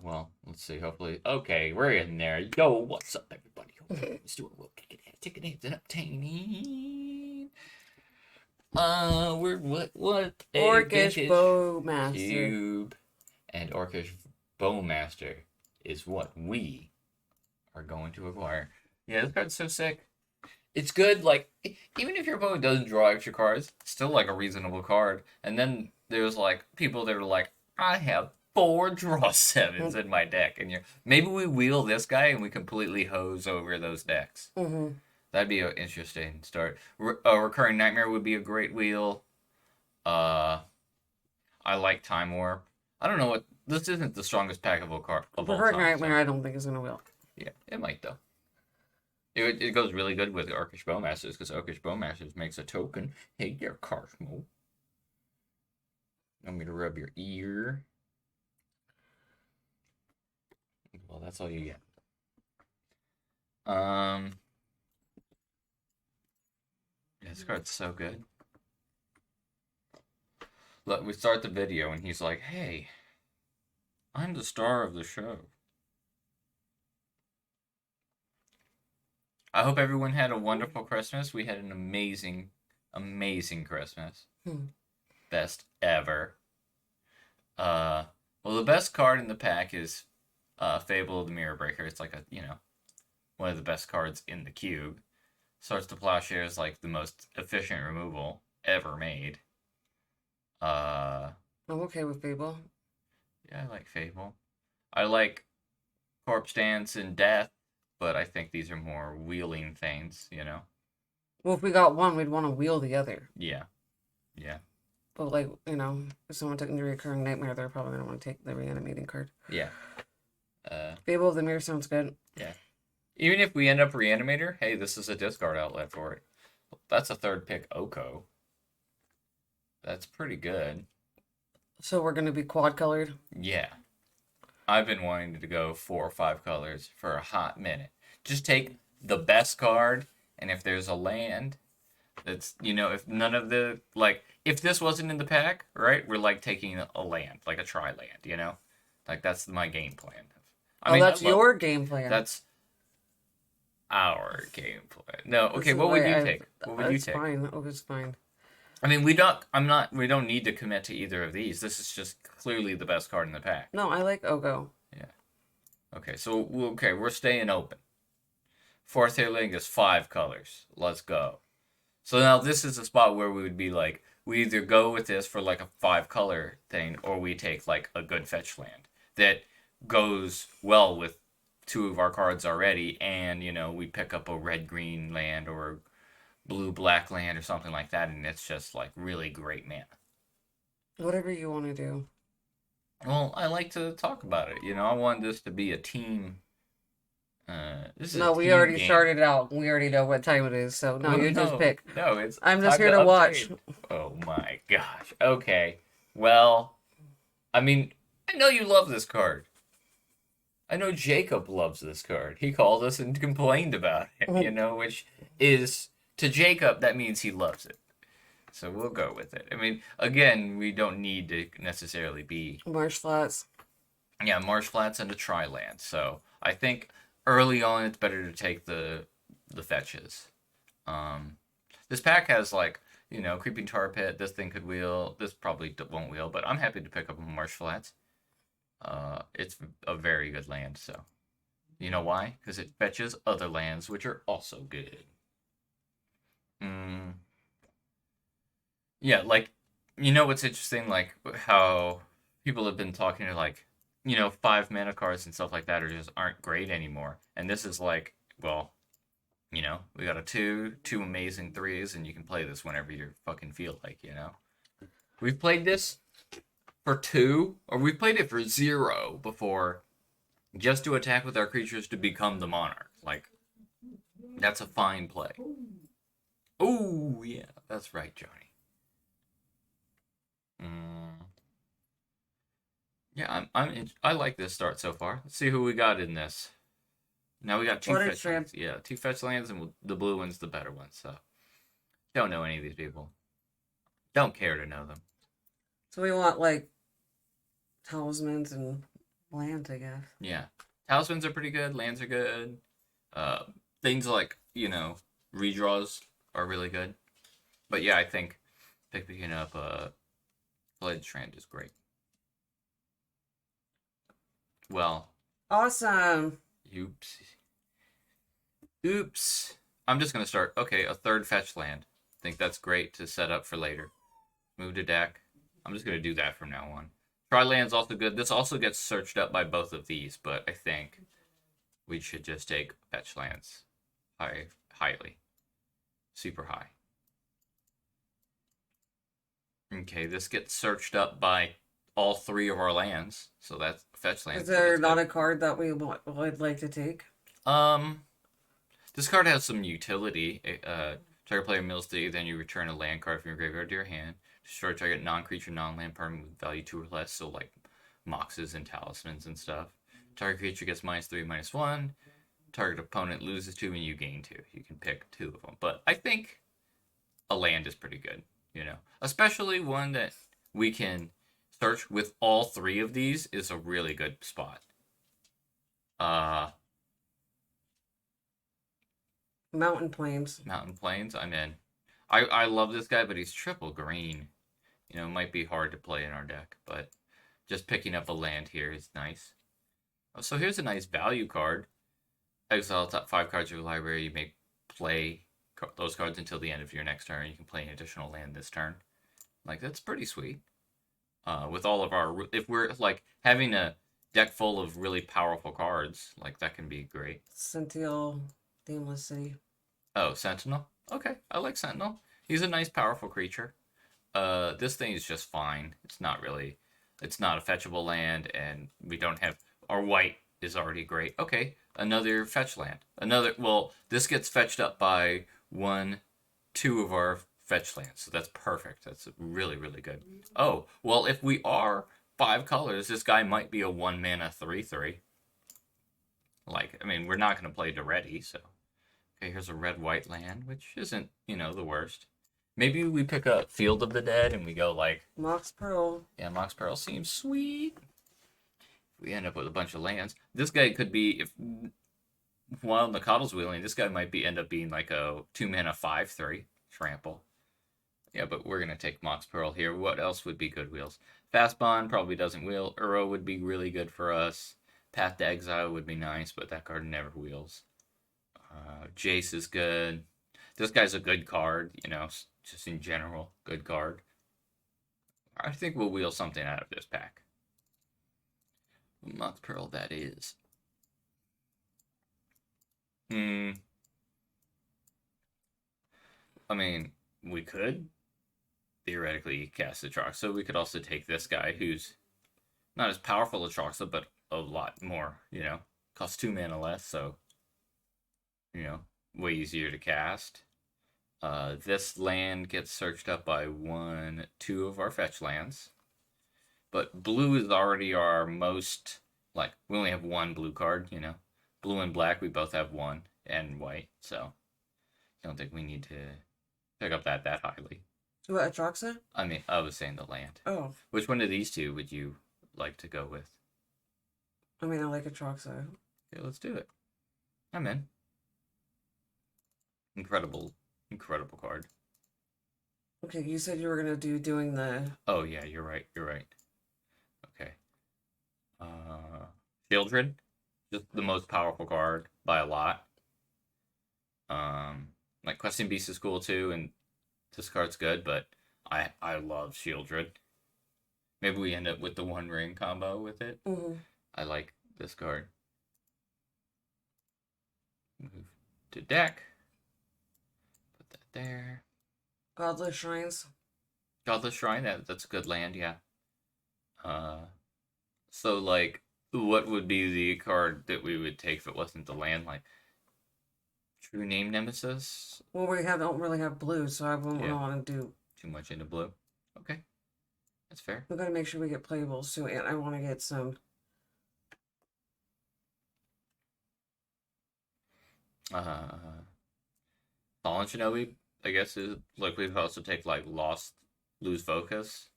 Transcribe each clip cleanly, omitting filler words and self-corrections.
well, let's see. Hopefully, okay, we're in there. Yo, what's up, everybody? Let's do it. We'll take it and obtaining. We're what a Orcish vintage Bowmaster. cube and Orcish Bowmaster is what we are going to acquire. Yeah, this card's so sick. It's good, like, even if your opponent doesn't draw extra cards, it's still like a reasonable card. And then there's like people that are like, I have 4 draw 7s in my deck, and maybe we wheel this guy and we completely hose over those decks. Mm-hmm. That'd be an interesting start. A Recurring Nightmare would be a great wheel. I like Time Warp. I don't know what this isn't the strongest pack of all Recurring time. Nightmare, So. I don't think is gonna wheel. Yeah, it might though. It goes really good with Orcish Bowmasters because Orcish Bowmasters makes a token. Hey, your Cosmo. I'm gonna rub your ear. Well, that's all you get. Yeah, this card's so good. Look, we start the video and he's like, "Hey, I'm the star of the show." I hope everyone had a wonderful Christmas. We had an amazing, amazing Christmas. Best ever. Well, the best card in the pack is Fable of the Mirror Breaker. It's like one of the best cards in the cube. Swords to Plowshare is like the most efficient removal ever made. I'm okay with Fable. Yeah, I like Fable. I like Corpse Dance and Death, but I think these are more wheeling things, Well, if we got one, we'd want to wheel the other. Yeah. But like, if someone took the Recurring Nightmare, they're probably gonna want to take the Reanimating card. Yeah. Fable of the Mirror sounds good. Yeah. Even if we end up Reanimator, hey, this is a discard outlet for it. That's a third pick Oko. That's pretty good. So we're gonna be quad colored? Yeah. I've been wanting to go 4 or 5 colors for a hot minute. Just take the best card, and if there's a land that's, if none of the, if this wasn't in the pack, right, we're like taking a land, like a tri-land, Like, that's my game plan. That's your game plan. That's our game plan. No, okay, what would you take? What would you take? Fine. It's fine. I mean, we don't need to commit to either of these. This is just clearly the best card in the pack. No, I like Ogo. Yeah. Okay, so we're staying open. Fourth Link is 5 colors. Let's go. So now this is a spot where we would be like, we either go with this for like a 5-color thing, or we take like a good fetch land that goes well with 2 of our cards already, and we pick up a red-green land or a blue-black land or something like that, and it's just like really great mana. Whatever you want to do. Well, I like to talk about it. I want this to be a team. We already started out. We already know what time it is, so just pick. No, it's. I'm just here to watch. Oh my gosh. Okay. Well, I mean, I know you love this card. I know Jacob loves this card. He called us and complained about it, which is, to Jacob, that means he loves it. So we'll go with it. I mean, again, we don't need to necessarily be... Marsh Flats. Yeah, Marsh Flats and a tri-land. So I think early on it's better to take the fetches. This pack has, Creeping Tar Pit. This thing could wheel. This probably won't wheel, but I'm happy to pick up a Marsh Flats. It's a very good land, so. You know why? Because it fetches other lands, which are also good. Yeah, what's interesting? How people have been talking to, 5 mana cards and stuff like that aren't great anymore. And this is we got a 2 amazing 3s, and you can play this whenever you fucking feel like, We've played this for 2, or we've played it for 0 before, just to attack with our creatures to become the monarch. That's a fine play. Oh, yeah, that's right, Johnny. Yeah, I like this start so far. Let's see who we got in this. Now we got 2 fetch lands. Yeah, 2 fetch lands, and the blue one's the better one, so. Don't know any of these people. Don't care to know them. So we want, talismans and Land, I guess. Yeah. Talismans are pretty good. Lands are good. Uh, things like, redraws are really good. But yeah, I think picking up Blade Strand is great. Well, Awesome. oops. Oops. I'm just gonna start. Okay, a third fetch land. I think that's great to set up for later. Move to deck. I'm just gonna do that from now on. Try land's also good. This also gets searched up by both of these, but I think we should just take fetch lands highly. Super high. Okay, this gets searched up by all three of our lands, so that's fetch lands. Is there not a card that we would like to take? This card has some utility. Target player mills 3, then you return a land card from your graveyard to your hand. Destroy target non-creature, non-land permanent with value 2 or less, so like Moxes and Talismans and stuff. Target creature gets -3, -1. Target opponent loses 2 and you gain 2. You can pick 2 of them. But I think a land is pretty good, Especially one that we can search with all 3 of these is a really good spot. Mountain Plains. Mountain Plains, I'm in. I love this guy, but he's triple green. Might be hard to play in our deck, but just picking up a land here is nice. Oh, so here's a nice value card. Exile top 5 cards of your library. You may play those cards until the end of your next turn. You can play an additional land this turn. Like, that's pretty sweet. With all of our... If we're, like, having a deck full of really powerful cards, like, that can be great. Sentinel, Themeless City. Oh, Sentinel? Okay, I like Sentinel. He's a nice, powerful creature. This thing is just fine. It's not a fetchable land, and we don't have... Our white is already great. Okay, another fetch land. This gets fetched up by 2 of our fetch lands, so that's perfect. That's really, really good. Oh, well, if we are 5 colors, this guy might be a 1-mana 3/3. Like, I mean, we're not going to play Daretti, so... Okay, here's a red-white land, which isn't, the worst. Maybe we pick up Field of the Dead and we go like... Mox Pearl. Yeah, Mox Pearl seems sweet. We end up with a bunch of lands. This guy could be, while Nakado's wheeling, this guy might end up being like a 2-mana 5/3 trample. Yeah, but we're going to take Mox Pearl here. What else would be good wheels? Fast Bond probably doesn't wheel. Uro would be really good for us. Path to Exile would be nice, but that card never wheels. Jace is good. This guy's a good card, just in general, good card. I think we'll wheel something out of this pack. Mox Pearl, that is. I mean, we could theoretically cast Atraxa. So we could also take this guy who's not as powerful as Atraxa, but a lot more, costs 2 mana less, so way easier to cast. This land gets searched up by 2 of our fetch lands. But blue is already our most, we only have 1 blue card, Blue and black, we both have 1, and white, so I don't think we need to pick up that highly. What, Atraxa? I mean, I was saying the land. Oh. Which one of these 2 would you like to go with? I mean, I like Atraxa. Okay, let's do it. I'm in. Incredible card. Okay, you said you were gonna doing the... Oh yeah, you're right. Okay. Children, just the most powerful card by a lot. Like Questing Beast is cool too, and this card's good, but I love Shieldred. Maybe we end up with the 1 ring combo with it. Mm-hmm. I like this card. Move to deck. There. Godless Shrines. Godless Shrine, that's a good land, yeah. So like, what would be the card that we would take if it wasn't the land? Like, True Name Nemesis? Well, don't really have blue, so I won't want to do too much into blue. Okay, that's fair. We're gonna make sure we get playables too, and I want to get some. Fallen Shinobi, I guess, is like we could also take like Lose Focus.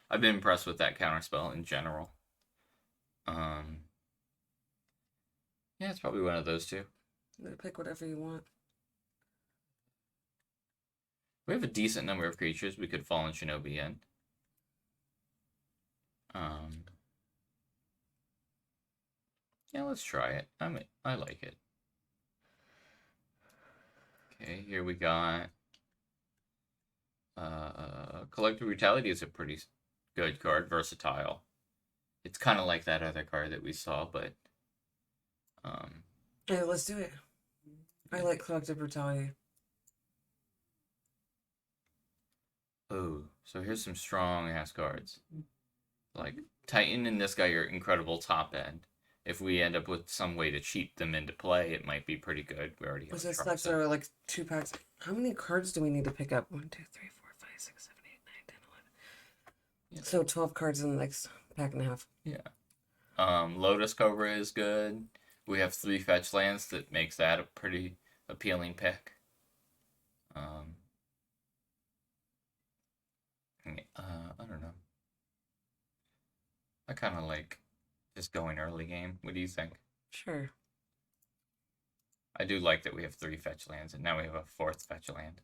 I've been impressed with that counterspell in general. Yeah, it's probably one of those two. Pick whatever you want. We have a decent number of creatures we could Fallen Shinobi in. Um, yeah, let's try it. I like it. Okay, here we got Collective Brutality is a pretty good card, versatile. It's kind of like that other card that we saw, but Yeah, let's do it. I like Collective Brutality. oh, so here's some strong ass cards. Like Titan and this guy are incredible top end. If we end up with some way to cheat them into play, it might be pretty good. We already have So a it's like Truxa. there are like 2 packs. How many cards do we need to pick up? 1, 2, 3, 4, 5, 6, 7, 8, 9, 10, 11. Yeah. So 12 cards in the next pack and a half. Yeah. Lotus Cobra is good. We have 3 fetch lands that makes that a pretty appealing pick. I don't know. I kind of like just going early game. What do you think? Sure. I do like that we have 3 fetch lands, and now we have a 4th fetch land.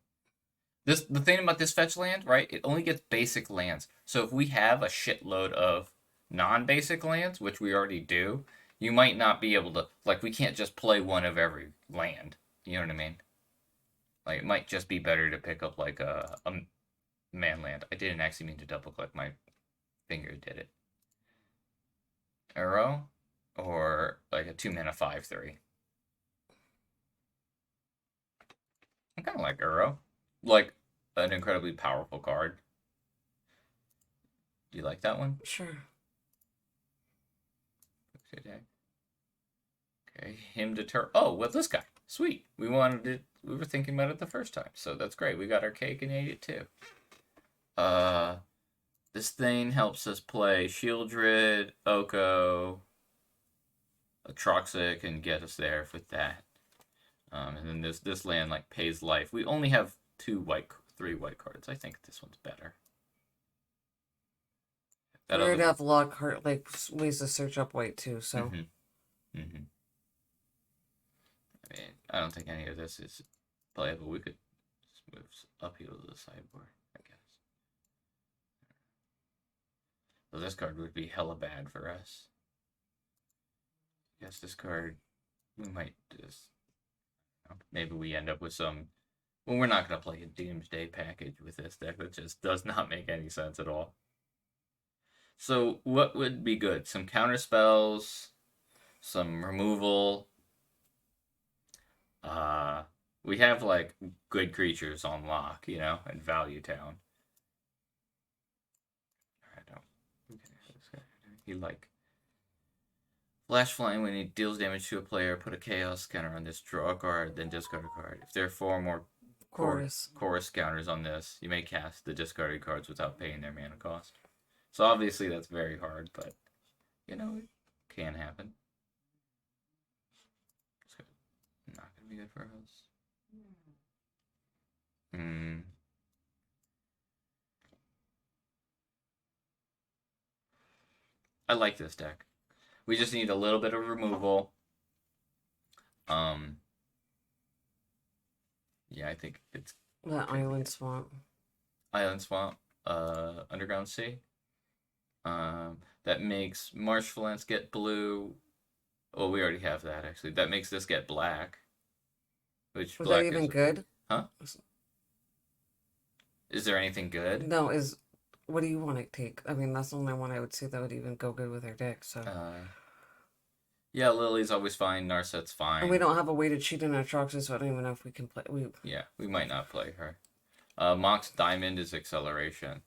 The thing about this fetch land, right? It only gets basic lands. So if we have a shitload of non-basic lands, which we already do, you might not be able to, like, we can't just play one of every land. You know what I mean? Like, it might just be better to pick up like a man land. I didn't actually mean to double click, my finger did it. Arrow or like a 2-mana 5/3. I kind of like Arrow. Like an incredibly powerful card. Do you like that one? Sure. Okay, him deter. Oh, with this guy. Sweet. We wanted it. We were thinking about it the first time, so that's great. We got our cake and ate it too. This thing helps us play Shieldred, Oko, Atroxic, and get us there with that. And then this land like pays life. We only have 3 white cards. I think this one's better. That we already have a lot of like ways to search up white too. So. I mean, I don't think any of this is playable. We could just move uphill to the sideboard, I guess. So this card would be hella bad for us. I guess this card, we might just, maybe we end up with some. Well, we're not going to play a Doomsday package with this deck. That just does not make any sense at all. So what would be good? Some counter spells, some removal. We have like good creatures on lock, you know, and Value Town. I don't. He like Flash Flame when he deals damage to a player, put a Chaos counter on this, draw a card, then discard a card. If there are 4 more chorus counters on this, you may cast the discarded cards without paying their mana cost. So obviously that's very hard, but you know, it can happen. It's not gonna be good for us. I like this deck. We just need a little bit of removal. Yeah, I think it's The Island Swamp. Island Swamp, Underground Sea. That makes Marshflants get blue. Oh, we already have that actually. That makes this get black. Which Was black that even is, good? Huh? Is there anything good? No, what do you want to take? I mean, that's the only one I would say that would even go good with our deck. So. Yeah, Lily's always fine. Narset's fine. And we don't have a way to cheat in our Atroxus, so I don't even know if we can play. Yeah, we might not play her. Mox Diamond is acceleration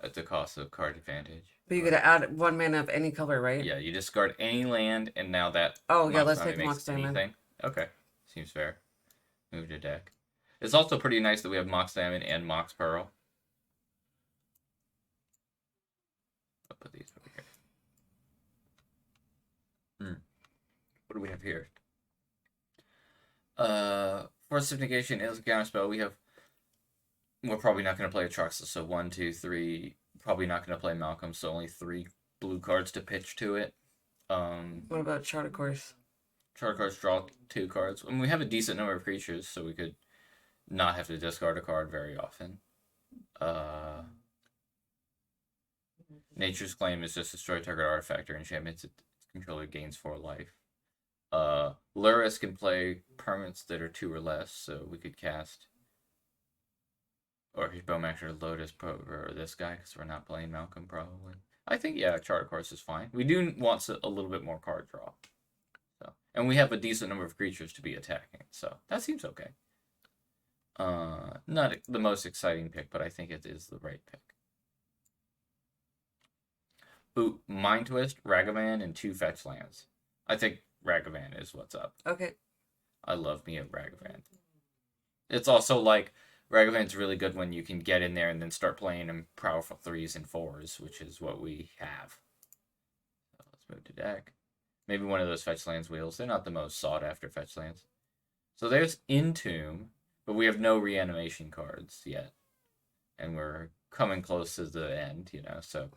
at the cost of card advantage. But you gotta add 1 mana of any color, right? Yeah, you discard any land, and now that. Oh yeah, let's Diamond take Mox Diamond. anything. Okay, seems fair. Move to deck. It's also pretty nice that we have Mox Diamond and Mox Pearl. I'll put these over here. What do we have here? Force of Negation is a counterspell. We're probably not going to play Atroxus, so 1, 2, 3. Probably not going to play Malcolm, so only 3 blue cards to pitch to it. What about Chart of Course? Charter cards draw 2 cards. And we have a decent number of creatures, so we could not have to discard a card very often. Nature's Claim is just destroy target artifact or enchantment. Its controller gains 4 life. Lurrus can play permanents that are 2 or less, so we could cast Orcish Bowmaster, Lotus, or this guy, because we're not playing Malcolm, probably. I think, yeah, Charter Course is fine. We do want a little bit more card draw. So, and we have a decent number of creatures to be attacking, so that seems okay. Not the most exciting pick, but I think it is the right pick. Ooh, Mind Twist, Ragavan, and 2 fetch lands. I think Ragavan is what's up. Okay. I love me a Ragavan. It's also like Ragavan's really good when you can get in there and then start playing them powerful 3s and 4s, which is what we have. So let's move to deck. Maybe one of those fetch lands wheels. They're not the most sought after fetch lands. So there's Entomb, but we have no reanimation cards yet. And we're coming close to the end, so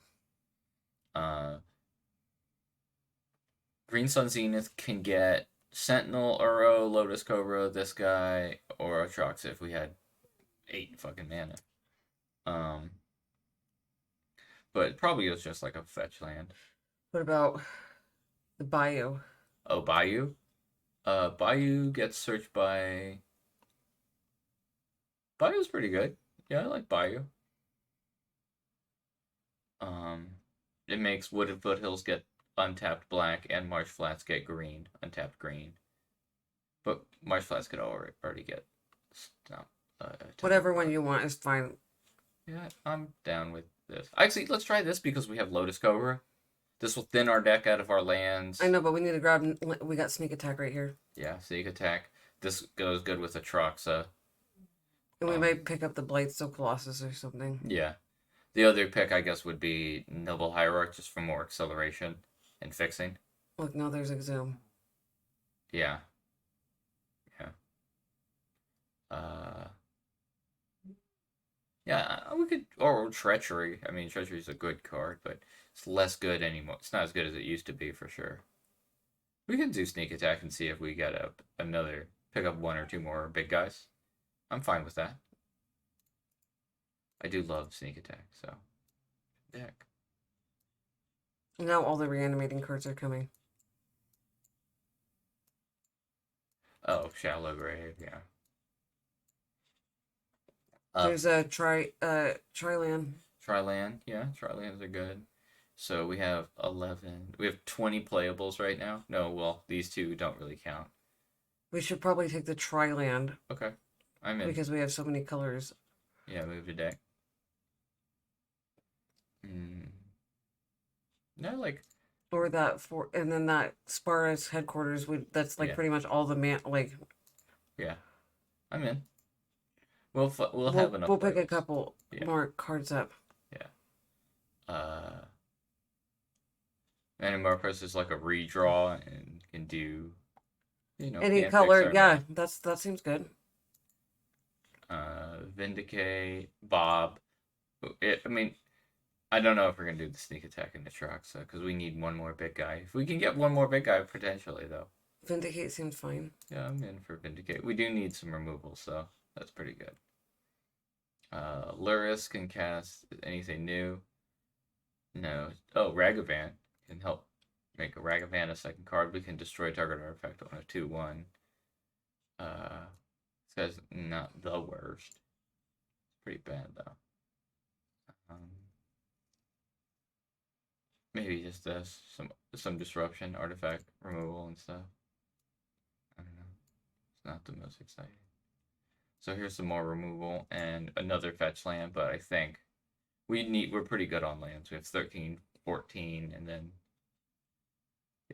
Green Sun Zenith can get Sentinel, Uro, Lotus Cobra, this guy, or Atrox if we had 8 fucking mana. But probably it's just like a fetch land. What about the Bayou? Oh, Bayou? Bayou gets searched by... Bayou's pretty good. Yeah, I like Bayou. It makes Wooded Foothills get untapped black and Marsh Flats get green, untapped green. But Marsh Flats could already get whatever one you want is fine. Yeah, I'm down with this. Actually, let's try this because we have Lotus Cobra. This will thin our deck out of our lands. I know, but we need to grab... We got Sneak Attack right here. Yeah, Sneak Attack. This goes good with Atroxa. And we might pick up the Blightsteel Colossus or something. Yeah. The other pick, I guess, would be Noble Hierarch, just for more acceleration and fixing. Look, now there's Exhume. Yeah. Yeah, we could... Or Treachery. I mean, Treachery's a good card, but it's less good anymore. It's not as good as it used to be, for sure. We can do Sneak Attack and see if we get another... Pick up 1 or 2 more big guys. I'm fine with that. I do love Sneak Attack, so... Deck. Now all the reanimating cards are coming. Oh, Shallow Grave, yeah. There's a Triland. Triland, yeah, Trilands are good. So we have 11. We have 20 playables right now. No, well, these 2 don't really count. We should probably take the Triland. Okay, I'm in. Because we have so many colors. Yeah, move to deck. No, like... Or that and then that Sparta's headquarters that's like pretty much all the Yeah, I'm in. We'll have enough. We'll pick a couple more cards up. Yeah. Manamorphous is like a redraw and can do, any color. Yeah, that seems good. Vindicate, Bob. I don't know if we're gonna do the Sneak Attack in the Atroxa because we need 1 more big guy. If we can get 1 more big guy, potentially though. Vindicate seems fine. Yeah, I'm in for Vindicate. We do need some removals, so that's pretty good. Lurrus can cast anything new. No. Oh, Ragavan can help make a Ragavan a 2nd card. We can destroy target artifact on a 2/1. This guy's not the worst. It's pretty bad though. Maybe just this some disruption, artifact removal and stuff. I don't know. It's not the most exciting. So here's some more removal and another fetch land, but I think we're pretty good on lands. We have 13, 14, and then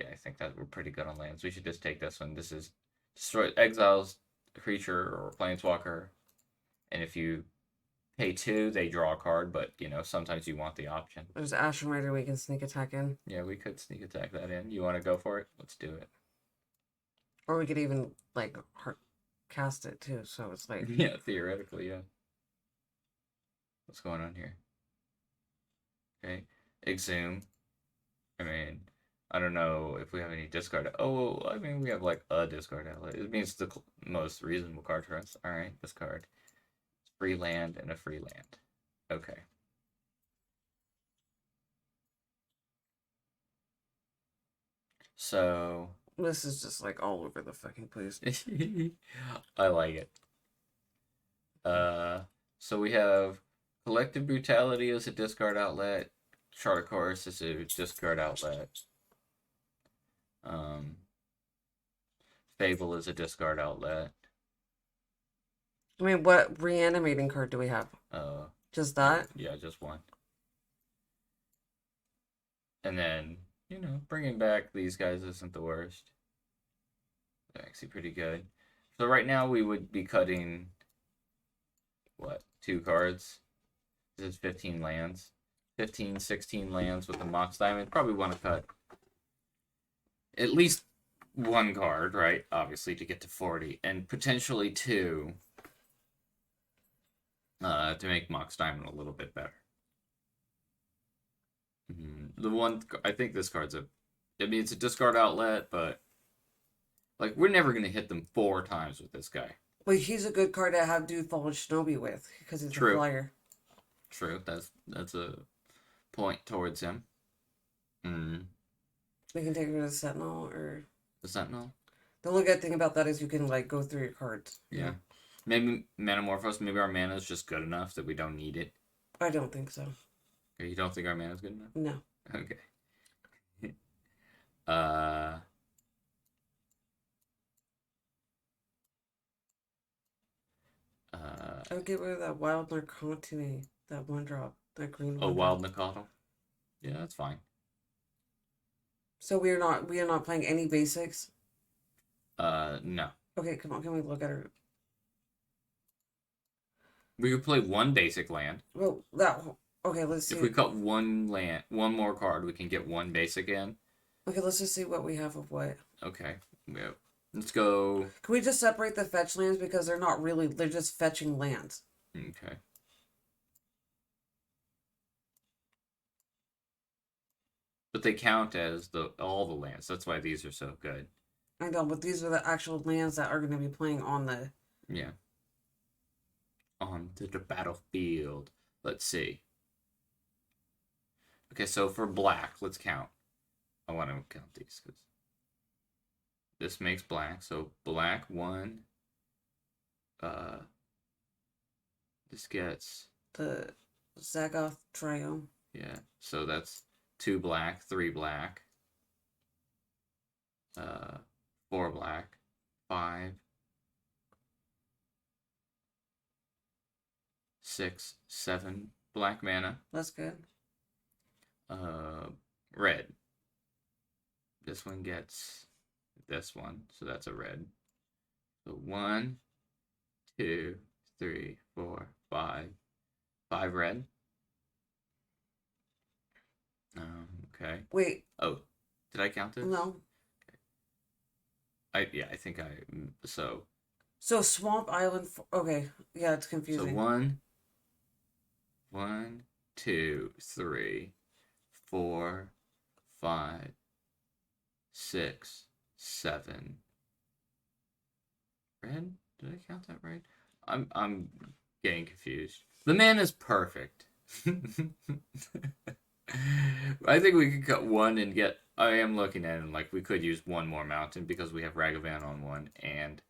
yeah, I think that we're pretty good on lands. We should just take this one. This is exiles a creature or a planeswalker, and if you pay 2, they draw a card, but sometimes you want the option. There's Ashen Rider we can Sneak Attack in. Yeah, we could Sneak Attack that in. You want to go for it? Let's do it. Or we could even cast it too, so it's like... Yeah, theoretically, yeah. What's going on here? Okay, Exhume. I don't know if we have any discard. Oh, I mean, we have like a discard outlet. It means the most reasonable card for us. All right, discard. Free land and a free land. Okay. So This is just like all over the fucking place. I like it. So we have collective brutality as a discard outlet. Chart course is a discard outlet. Fable is a discard outlet. I mean, what reanimating card do we have? Just that? Yeah, just one. And then, bringing back these guys isn't the worst. They're actually pretty good. So right now we would be cutting, what, 2 cards? This is 15 lands. 15, 16 lands with the Mox Diamond. Probably want to cut at least 1 card, right? Obviously, to get to 40. And potentially 2 to make Mox Diamond a little bit better. The one, I think this card's it's a discard outlet, but like we're never gonna hit them 4 times with this guy. But he's a good card to have Dude Follow Shinobi with because he's True. a flyer. True, that's a point towards him. We can take it as a Sentinel or The Sentinel. the only good thing about that is you can like go through your cards. Yeah. Maybe Manamorphose. Maybe our mana is just good enough that we don't need it. I don't think so. Okay, you don't think our mana is good enough? No. Okay. I would get rid of that Wild Narcontine, that 1-drop, that green one. Oh, Wild Nakato? Yeah, that's fine. So we are not playing any basics? No. Okay, come on, can we look at her? We could play 1 basic land. Well, okay, let's see. If we cut 1 land, 1 more card, we can get 1 basic in. Okay, let's just see what we have of what. Okay. Yeah. Let's go. Can we just separate the fetch lands because they're just fetching lands. Okay. But they count as all the lands. That's why these are so good. I know, but these are the actual lands that are going to be playing on the... Yeah. Onto the battlefield. Let's see. Okay, so for black, let's count. I want to count these because this makes black. So black 1. This gets The Zagoth Trio. yeah. So that's 2 black, 3 black, 4 black, 5, 6, 7 black mana. That's good. Red. This one gets this one, so that's a red. So 1, 2, 3, 4, 5. 5 red. Okay. Wait, Oh, did I count this? no. I think so. So Swamp Island. Okay, yeah, it's So confusing. 1, 2, 3, 4, 5, 6, 7. Red? Did I count that right? I'm getting confused. The man is perfect. I think we could cut 1 and get. I am looking at it and like we could use 1 more mountain because we have Ragavan on 1, and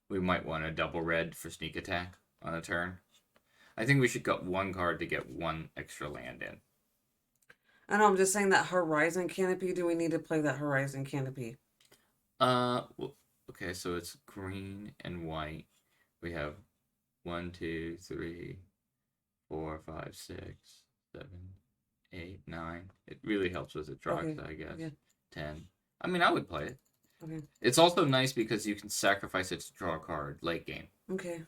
we might want a double red for sneak attack on a turn. I think we should cut 1 card to get 1 extra land in. I know, I'm just saying that Horizon Canopy. Do we need to play that Horizon Canopy? Well, okay, so it's green and white. We have 1, 2, 3, 4, 5, 6, 7, 8, 9. It really helps with the draw, Okay, I guess. okay. 10. I mean, I would play it. Okay. It's also nice because you can sacrifice it to draw a card late game. Okay.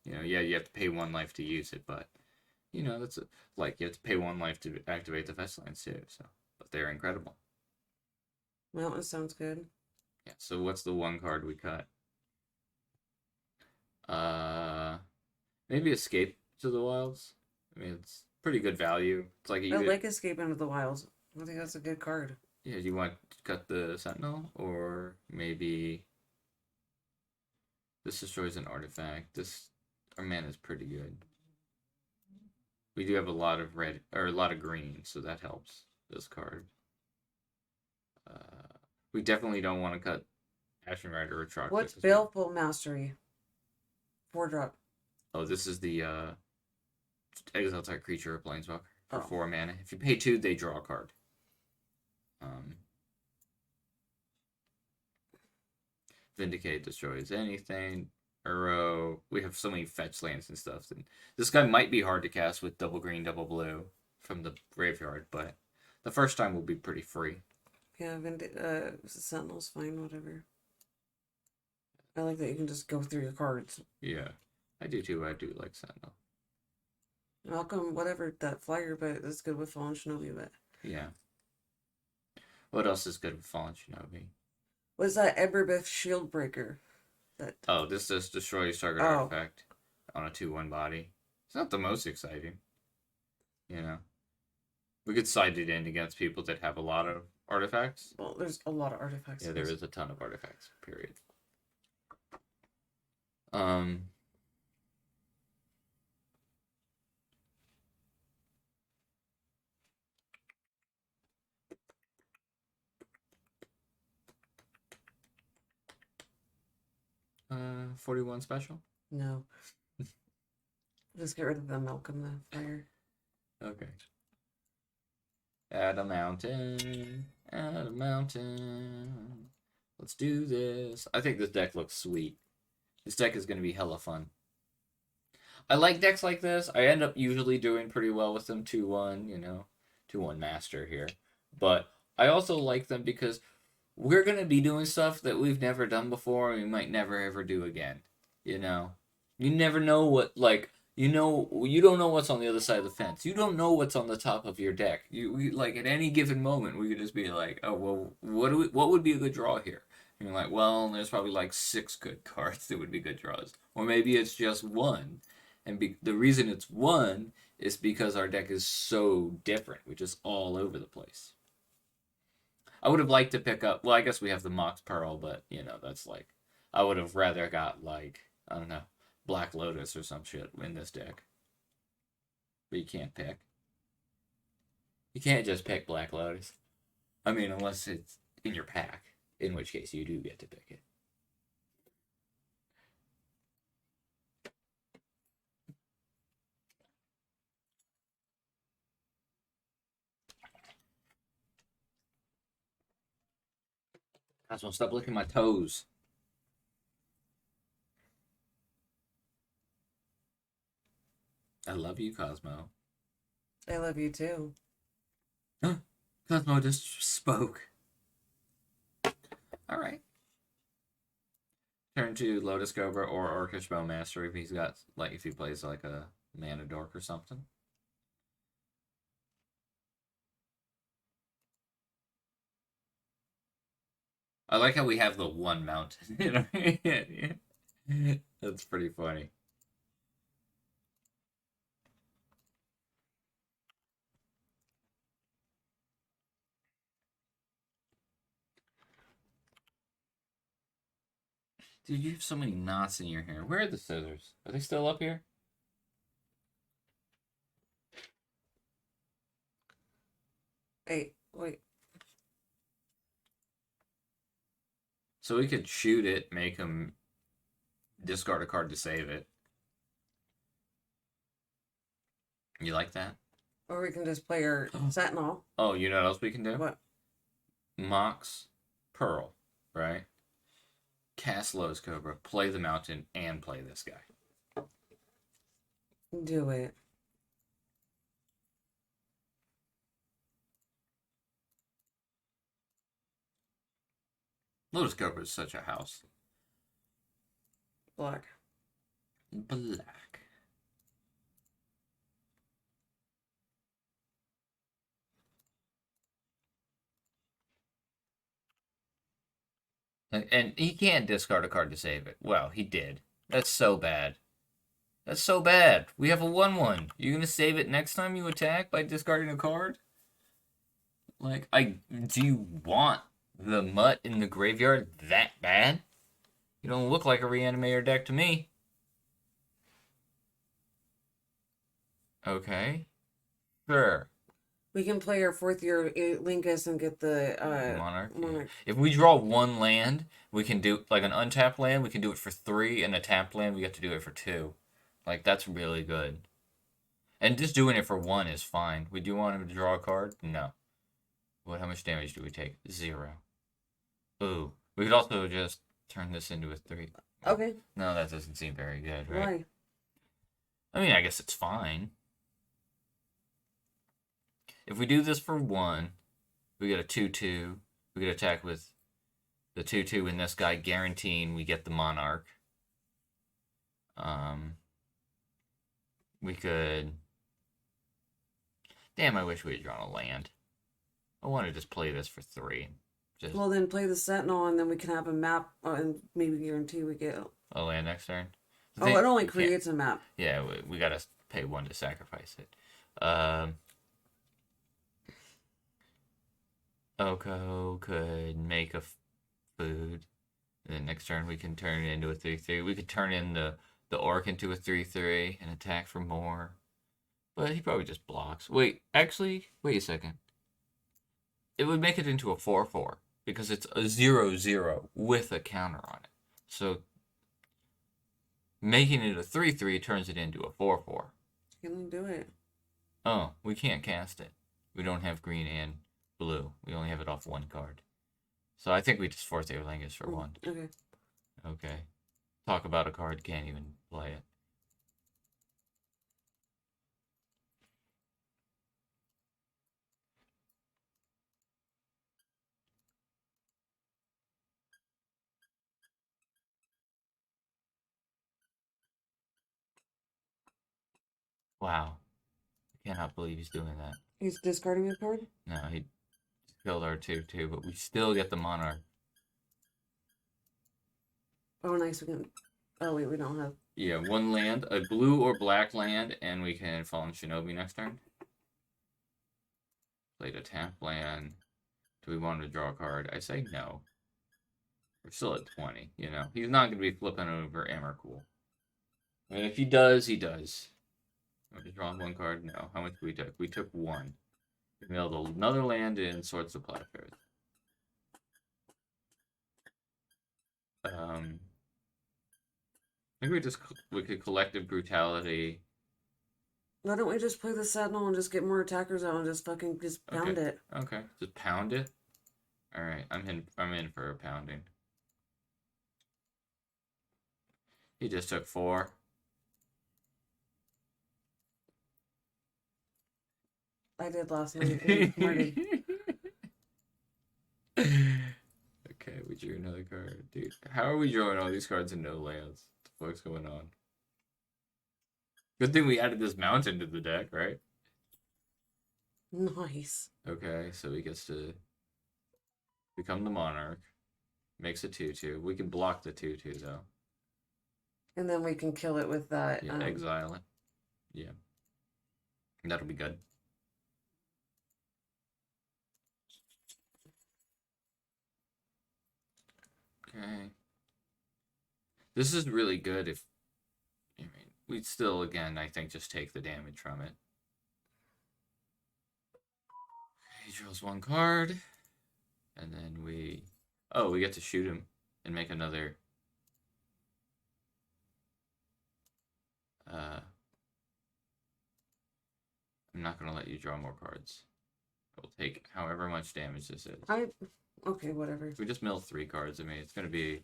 Yeah, you have to pay 1 life to use it, but that's you have to pay 1 life to activate the fetch lands too. So, but they're incredible. Mountain sounds good. Yeah. So what's the 1 card we cut? Maybe Escape to the Wilds. I mean, it's pretty good value. It's like I like Escape into the Wilds. I think that's a good card. Yeah, do you want to cut the Sentinel? Or maybe this destroys an artifact. Our mana is pretty good. We do have a lot of red, or a lot of green, so that helps this card. We definitely don't want to cut Ashen Rider or Troxic. What's Baleful Mastery? 4-drop. Oh, this is the exile type creature or planeswalker for Oh. 4 mana. If you pay 2, they draw a card. Vindicate destroys anything. Uro. We have so many fetch lands and stuff. And this guy might be hard to cast with double green, double blue from the graveyard, but the first time will be pretty free. Yeah, Sentinel's fine, whatever. I like that you can just go through your cards. Yeah, I do too. I do like Sentinel. Malcolm, whatever, that flyer, but it's good with Fallen Shinobi, but... Yeah. What else is good with Fallen Shinobi? What's that Eberbith Shield Breaker? Oh, this just destroys target artifact on a 2/1 body. It's not the most exciting. You know? We could side it in against people that have a lot of artifacts. Well, there's a lot of artifacts. Yeah, there is a ton of artifacts, period. 41 special? No. Just get rid of the Malcolm, the flyer. Okay. Add a mountain. Add a mountain. Let's do this. I think this deck looks sweet. This deck is going to be hella fun. I like decks like this. I end up usually doing pretty well with them 2/1, you know. 2/1 master here. But I also like them because we're going to be doing stuff that we've never done before and we might never ever do again. You know? You never know what, like, you don't know what's on the other side of the fence. You don't know what's on the top of your deck. Like, at any given moment, we could just be like, oh, well, what would be a good draw here? And you're like, well, there's probably like 6 good cards that would be good draws. Or maybe it's just 1. And the reason it's 1 is because our deck is so different. We're just all over the place. I would have liked to pick up, well, I guess we have the Mox Pearl, but, you know, that's like, I would have rather got, like, I don't know, Black Lotus or some shit in this deck. But you can't pick. You can't just pick Black Lotus. I mean, unless it's in your pack, in which case you do get to pick it. Cosmo, stop licking my toes. I love you, Cosmo. I love you too. Cosmo just spoke. Alright. Turn to Lotus Cobra or Orcish Bowmaster if he's got, like, if he plays like a Mana Dork or something. I like how we have the one mountain. You know? That's pretty funny. Dude, you have so many knots in your hair. Where are the scissors? Are they still up here? Hey, wait. So we could shoot it, make him discard a card to save it. You like that? Or we can just play our Sentinel. Oh, you know what else we can do? What? Mox Pearl, right? Cast Lotus Cobra, play the mountain, and play this guy. Do it. Lotus Cobra is such a house. Black. Black. And he can't discard a card to save it. Well, he did. That's so bad. That's so bad. We have a 1/1. You gonna save it next time you attack by discarding a card? Like, do you want the mutt in the graveyard that bad? You don't look like a reanimator deck to me. Okay. Sure. We can play our fourth year Linkus and get the Monarch. Monarch. If we draw one land, we can do like an untapped land. We can do it for 3, and a tapped land we get to do it for 2. Like that's really good. And just doing it for 1 is fine. We do want him to draw a card. No. What? How much damage do we take? 0. Ooh. We could also just turn this into a 3. Okay. No, that doesn't seem very good, right? Why? I mean, I guess it's fine. If we do this for 1, we get a 2/2. We could attack with the 2/2 in this guy, guaranteeing we get the Monarch. We could. Damn, I wish we had drawn a land. I want to just play this for 3. Just Well, then play the Sentinel, and then we can have a map, and maybe guarantee we get. a land next turn. Oh, it only creates a map. Yeah, we gotta pay 1 to sacrifice it. Oko could make a food. And then next turn we can turn it into a 3/3. We could turn in the orc into a 3/3 and attack for more. But he probably just blocks. Wait, actually, wait a second. It would make it into a 4/4 because it's a 0/0 with a counter on it. So making it a 3/3 turns it into a 4/4. Can we do it? Oh, we can't cast it. We don't have green and blue. We only have it off 1 card. So I think we just force Aerlingus for 1. Okay. Okay. Talk about a card, can't even play it. Wow. I cannot believe he's doing that. He's discarding a card? No, he killed our 2/2, but we still get the Monarch. Oh, nice. We can. Oh, wait, we don't have. Yeah, 1 land, a blue or black land, and we can Fallen Shinobi next turn. Played a tap land. Do we want to draw a card? I say no. We're still at 20, you know. He's not going to be flipping over Emrakul. I mean, if he does, he does. We're just drawing 1 card? No. How much did we take? We took 1. We mailed another land in Swords of Plowshares. I think we could Collective Brutality. Why don't we just play the Sentinel and just get more attackers out and just fucking just pound Okay. it? Okay, just pound it. All right, I'm in for a pounding. He just took 4. I did last night. Marty. Okay, we drew another card. Dude, how are we drawing all these cards and no lands? What the fuck's going on? Good thing we added this mountain to the deck, right? Nice. Okay, so he gets to become the Monarch. Makes a 2/2. We can block the 2/2 though. And then we can kill it with that. Yeah, exile it. Yeah. That'll be good. Okay. This is really good if, I mean, we'd still, again, I think, just take the damage from it. He draws 1 card. And then we... Oh, we get to shoot him and make another... I'm not going to let you draw more cards. We'll take however much damage this is. Okay, whatever. We just mill 3 cards. I mean, it's going to be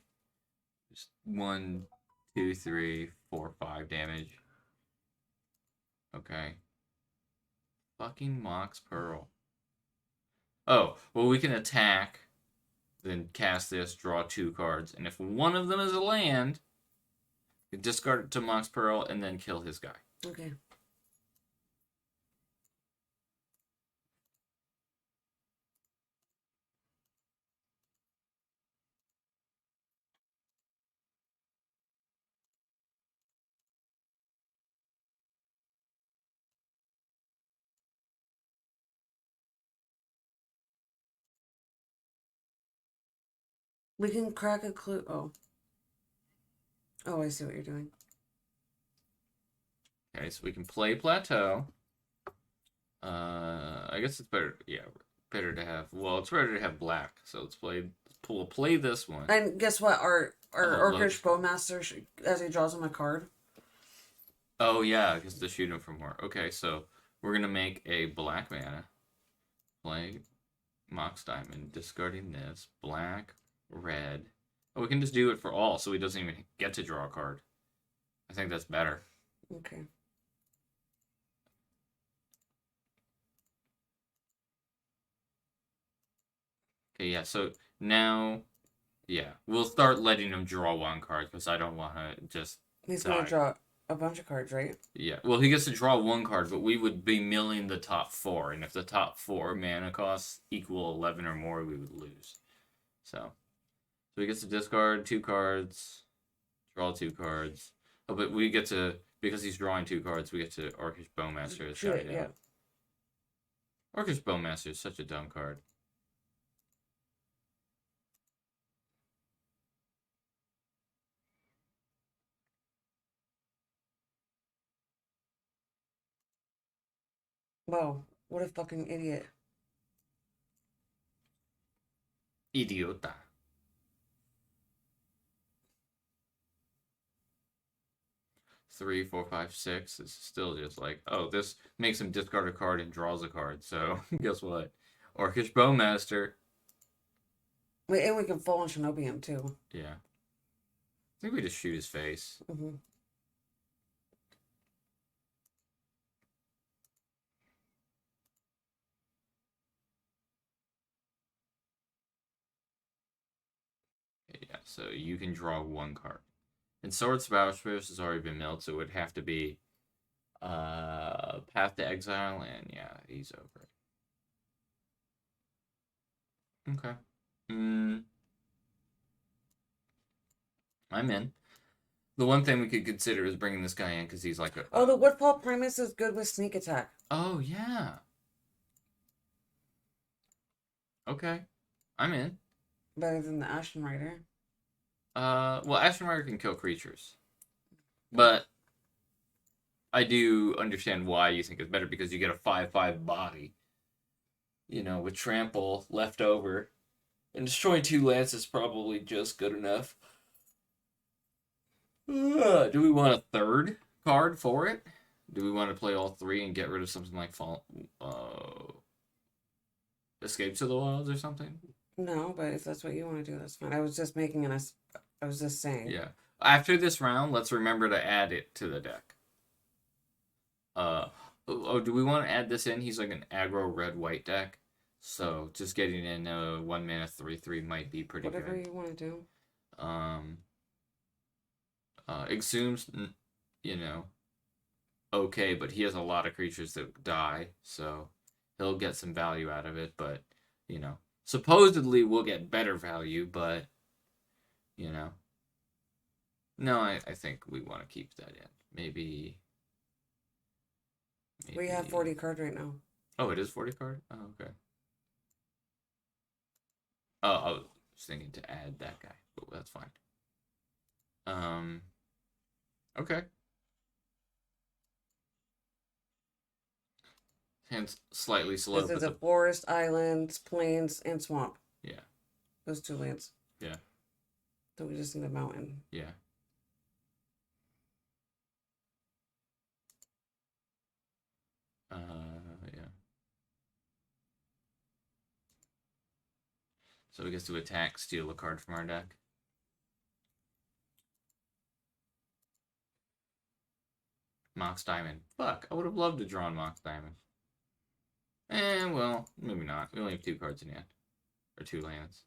just 1, 2, 3, 4, 5 damage. Okay. Fucking Mox Pearl. Oh, well, we can attack, then cast this, draw 2 cards, and if one of them is a land, discard it to Mox Pearl, and then kill his guy. Okay. We can crack a clue. Oh. Oh, I see what you're doing. Okay, so we can play Plateau. I guess it's better. Yeah, better to have. Well, it's better to have black. So let's play this one. And guess what? Our Oh, Orcish Bowmaster, as he draws him a card. Oh yeah, I guess to shoot him from more. Okay, so we're gonna make a black mana. Play Mox Diamond, discarding this. Black, red. Oh, we can just do it for all, so he doesn't even get to draw a card. I think that's better. Okay. Okay, yeah, so now, yeah, we'll start letting him draw one card, because I don't want to just He's die. going to draw a bunch of cards, right? Yeah, well, he gets to draw one card, but we would be milling the top four, and if the top four mana costs equal 11 or more, we would lose. So he gets to discard 2 cards, draw 2 cards. Oh, but we get to, because he's drawing 2 cards, we get to Orcish Bowmaster to shut it down. Orcish Bowmaster is such a dumb card. Wow, what a fucking idiot. Idiota. Three, four, five, six is still just like, oh, this makes him discard a card and draws a card. So guess what? Orcish Bowmaster. Wait, and we can full on Shinobi him too. Yeah. I think we just shoot his face. Mm-hmm. Yeah, so you can draw 1 card. And Sword Spouse has already been milled, so it would have to be Path to Exile, and yeah, he's over it. Okay. I'm in. The one thing we could consider is bringing this guy in because he's like a. Oh, the Woodfall Primus is good with sneak attack. Oh yeah. Okay, I'm in. Better than the Ashen Rider. Well, Ashen Rider can kill creatures, but I do understand why you think it's better because you get a 5/5 body. You know, with trample left over, and destroying 2 lands is probably just good enough. Do we want a 3rd card for it? Do we want to play all 3 and get rid of something like Escape to the Wilds or something? No, but if that's what you want to do, that's fine. I was just making I was just saying. Yeah. After this round, let's remember to add it to the deck. Do we want to add this in? He's like an aggro red-white deck. So just getting in a 1 mana 3/3 might be pretty good. Whatever you want to do. Exhumes, you know, okay, but he has a lot of creatures that die, so he'll get some value out of it, but, you know, supposedly we'll get better value, but, you know. No, I think we want to keep that in. Maybe. We have 40 card right now. Oh, it is 40 card? Oh, okay. Oh, I was thinking to add that guy, but that's fine. Okay. Hence, slightly slow. This is a forest, islands, plains, and swamp. Yeah. Those 2 lands. Yeah. So we just need a mountain. Yeah. Yeah. So he gets to attack, steal a card from our deck. Mox Diamond. Fuck, I would have loved to draw Mox Diamond. Well, maybe not. We only have 2 cards in hand. Or 2 lands.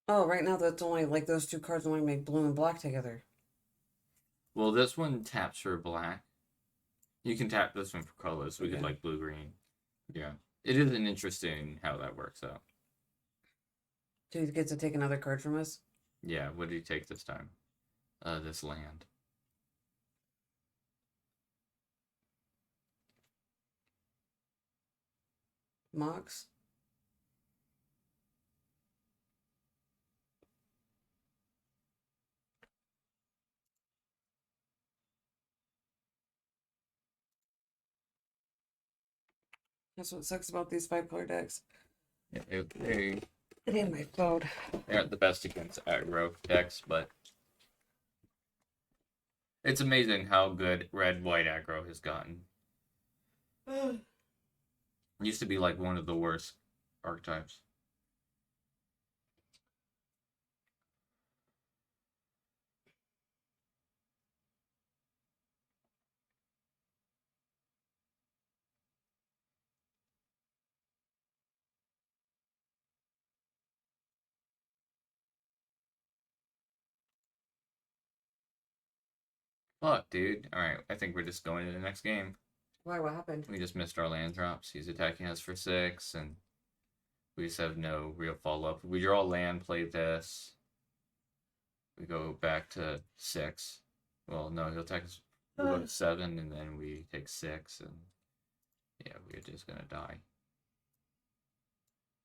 Oh, right now that's only, like, those 2 cards only make blue and black together. Well, this one taps for black. You can tap this one for colors. We could like blue-green. Yeah. It is an interesting how that works out. So he gets to take another card from us. Yeah, what did he take this time? This land. Mox. That's what sucks about these 5-color decks. They It ain't my fault. aren't the best against aggro decks, but it's amazing how good red-white aggro has gotten. It used to be like one of the worst archetypes. Fuck, dude. Alright, I think we're just going to the next game. Why? What happened? We just missed our land drops. He's attacking us for 6, and we just have no real follow-up. We draw land, play this. We go back to 6. Well, no, he'll attack us. We'll go to 7, and then we take 6, and yeah, we're just gonna die.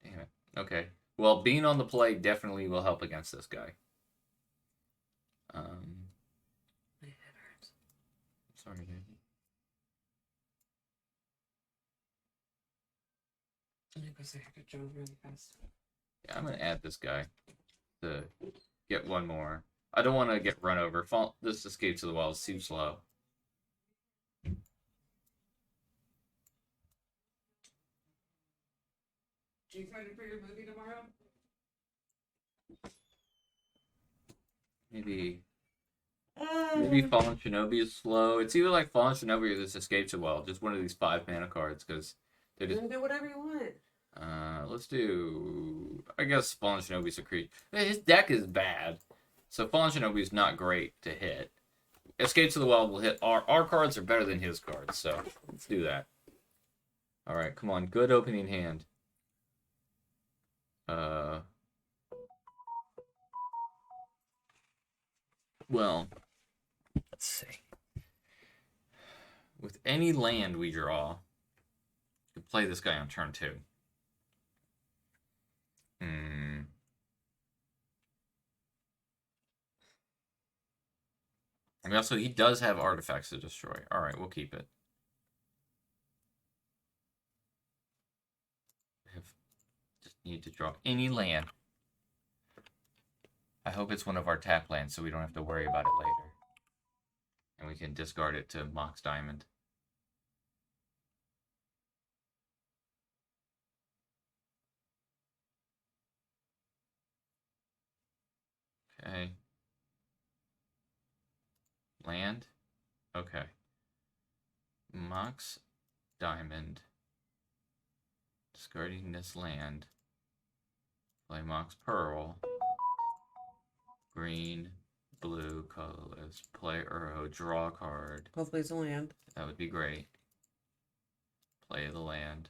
Damn it. Okay. Well, being on the play definitely will help against this guy. My head hurts. Sorry, dude. Because I had to jump really fast. Yeah, I'm gonna add this guy to get one more. I don't want to get run over. This escape to the wild is too slow. Do you excited for your movie tomorrow? Maybe Fallen Shinobi is slow. It's either like Fallen Shinobi or this Escape to Wild. Just one of these 5 mana cards because they're just. You can do whatever you want. Let's do. I guess Fallen Shinobi's a creature. His deck is bad, so Fallen Shinobi is not great to hit. Escape to the Wild will hit. Our cards are better than his cards, so let's do that. All right, come on, good opening hand. Well, let's see. With any land we draw, we can play this guy on turn 2. And also, he does have artifacts to destroy. All right, we'll keep it. We just need to draw any land. I hope it's one of our tap lands so we don't have to worry about it later. And we can discard it to Mox Diamond. Okay. Land? Okay. Mox Diamond. Discarding this land. Play Mox Pearl. Green, blue, colorless. Play Uro. Draw a card. Both plays a land. That would be great. Play the land.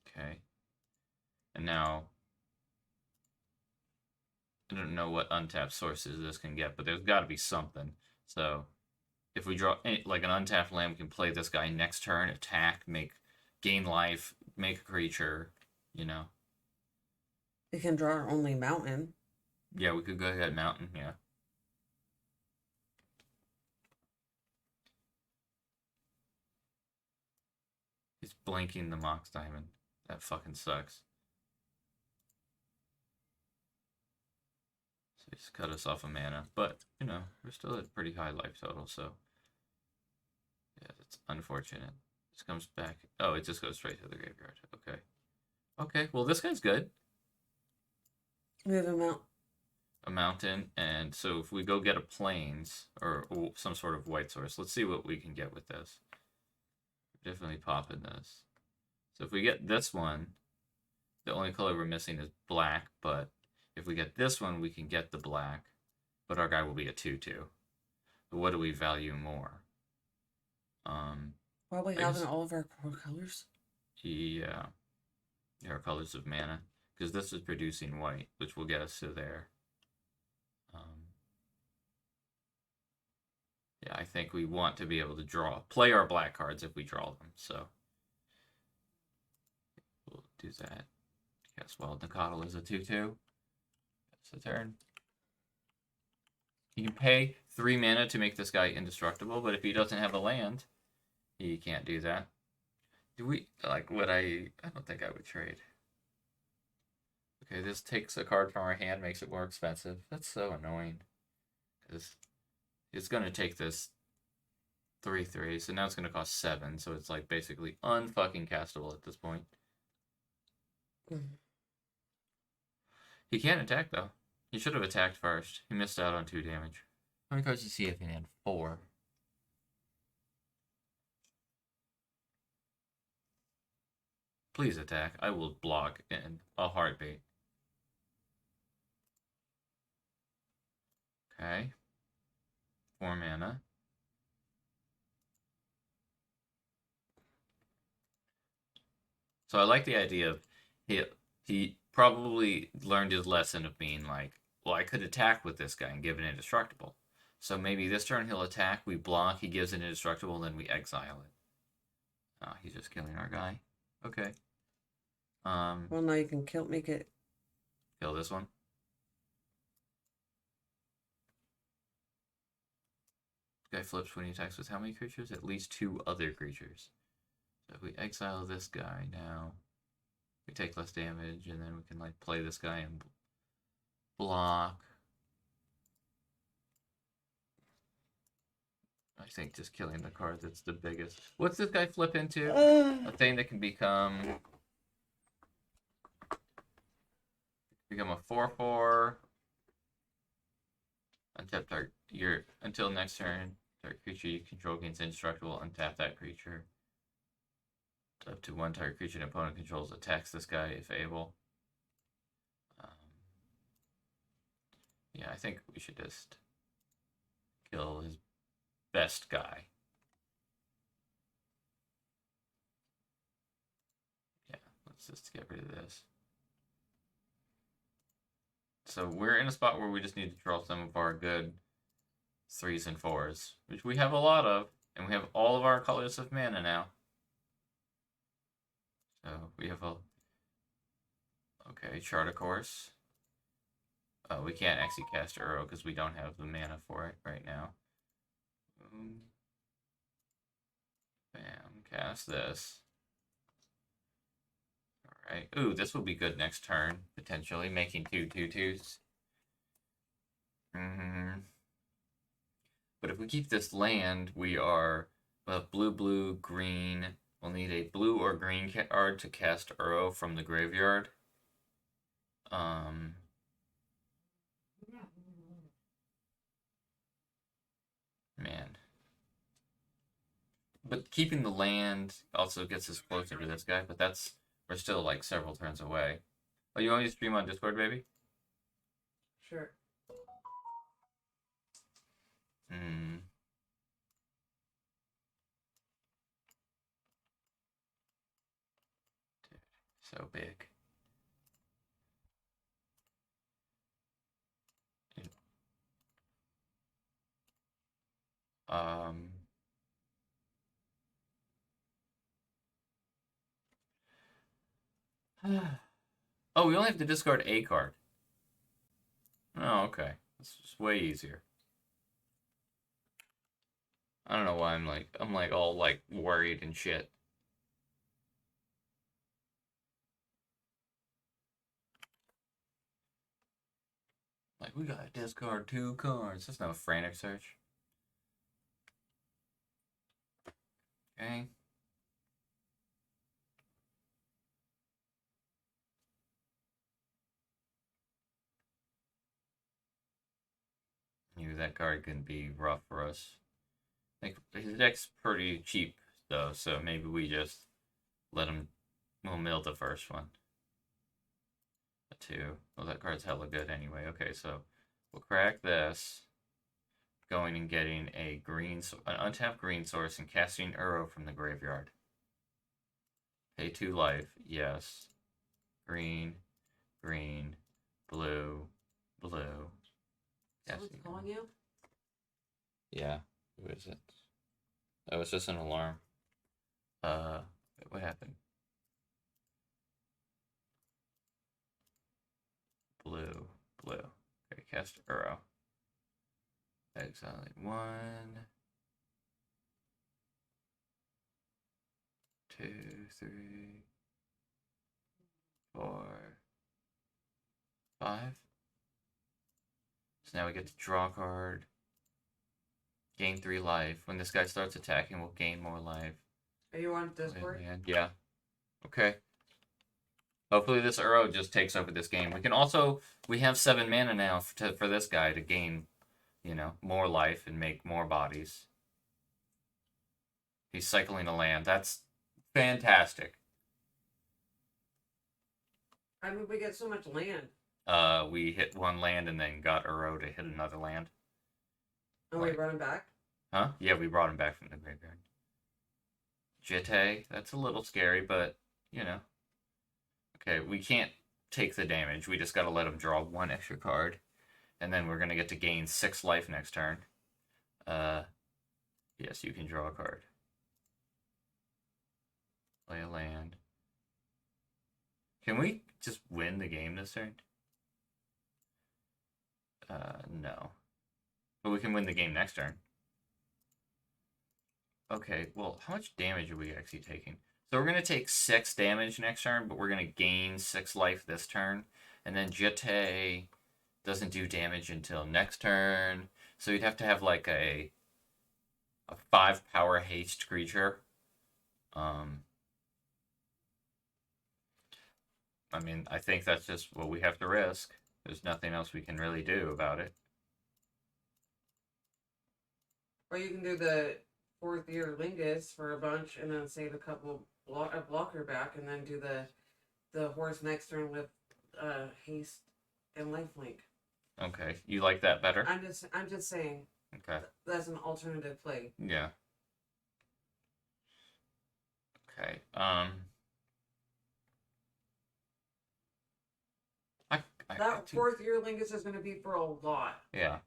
Okay. And now, I don't know what untapped sources this can get, but there's got to be something. So, if we draw like an untapped land, we can play this guy next turn, attack, gain life, make a creature, you know. We can draw our only mountain. Yeah, we could go ahead mountain, yeah. He's blinking the Mox Diamond. That fucking sucks. So he's cut us off a mana. But, you know, we're still at pretty high life total, so. Yeah, that's unfortunate. This comes back. Oh, it just goes straight to the graveyard. Okay. Okay, well, this guy's good. We have a mountain, and so if we go get a plains or some sort of white source, let's see what we can get with this. We're definitely popping this. So if we get this one, the only color we're missing is black, but if we get this one, we can get the black, but our guy will be a 2/2. But what do we value more? Probably having all of our core colors. Yeah. There are colors of mana. Because this is producing white, which will get us to there. Yeah, I think we want to be able to play our black cards if we draw them, so we'll do that. Yes, well, Nacatl is a 2/2. That's a turn. You can pay 3 mana to make this guy indestructible, but if he doesn't have a land, he can't do that. Do we, like, I don't think I would trade. Okay, this takes a card from our hand, makes it more expensive. That's so annoying. Because it's going to take this 3/3, so now it's going to cost 7, so it's like basically unfucking castable at this point. He can't attack though. He should have attacked first. He missed out on 2 damage. How many cards does he have in hand? 4. Please attack. I will block in a heartbeat. Okay. 4 mana. So I like the idea of he probably learned his lesson of being like, well, I could attack with this guy and give it indestructible. So maybe this turn he'll attack, we block, he gives it indestructible, then we exile it. Oh, he's just killing our guy. Okay. Well, now you can make it. Kill this one. This guy flips when he attacks with how many creatures? At least 2 other creatures. So if we exile this guy now, we take less damage, and then we can like play this guy and block. I think just killing the card that's the biggest. What's this guy flip into? A thing that can become a 4/4. Untap target. Until next turn, target creature you control gains indestructible. Untap that creature. Up to 1 target creature an opponent controls attacks this guy if able. Yeah, I think we should just kill his best guy. Yeah, let's just get rid of this. So we're in a spot where we just need to draw some of our good 3s and 4s, which we have a lot of, and we have all of our colors of mana now. So we have okay, Chart a Course. We can't actually cast Uro because we don't have the mana for it right now. Bam, cast this. Alright, ooh, this will be good next turn, potentially, making 2 2/2s. But if we keep this land, we are blue, blue, green. We'll need a blue or green card to cast Uro from the graveyard. Man. But keeping the land also gets us closer to this guy, but we're still like several turns away. Oh, you want me to stream on Discord, baby? Sure. Dude, so big. Oh, we only have to discard a card. Oh, okay. This is way easier. I don't know why I'm like all like worried and shit. Like, we gotta discard 2 cards. That's no frantic search. Okay. Knew that card can be rough for us. Like, his deck's pretty cheap, though, so maybe we just let him... We'll mill the first one. A 2. Well, that card's hella good anyway. Okay, so we'll crack this. Going and getting an untapped green source and casting Uro from the graveyard. Pay 2 life, yes. green, green, blue, blue. Someone's calling you? Yeah. Who is it? Oh, it's just an alarm. What happened? Blue, blue. Okay, cast Uro. Exiling 1, 2, 3, 4, 5. So now we get to draw a card. Gain 3 life. When this guy starts attacking, we'll gain more life. Are you on Discord? Yeah. Okay. Hopefully this Uro just takes over this game. We have 7 mana now for this guy to gain, more life and make more bodies. He's cycling a land. That's fantastic. I mean, we get so much land. We hit 1 land and then got Uro to hit another land. Oh, we brought him back? Huh? Yeah, we brought him back from the graveyard. Jitte, that's a little scary, but, Okay, we can't take the damage. We just gotta let him draw 1 extra card. And then we're gonna get to gain 6 life next turn. Yes, you can draw a card. Play a land. Can we just win the game this turn? No. But we can win the game next turn. Okay, well, how much damage are we actually taking? So we're going to take 6 damage next turn, but we're going to gain 6 life this turn. And then Jitte doesn't do damage until next turn. So you'd have to have like a 5 power haste creature. I mean, I think that's just what we have to risk. There's nothing else we can really do about it. Or you can do the 4th year Lingus for a bunch and then save a blocker back and then do the horse next turn with haste and lifelink. Okay, you like that better? I'm just saying. Okay. That's an alternative play. Yeah. Okay. That 4th year Lingus is going to be for a lot. Yeah.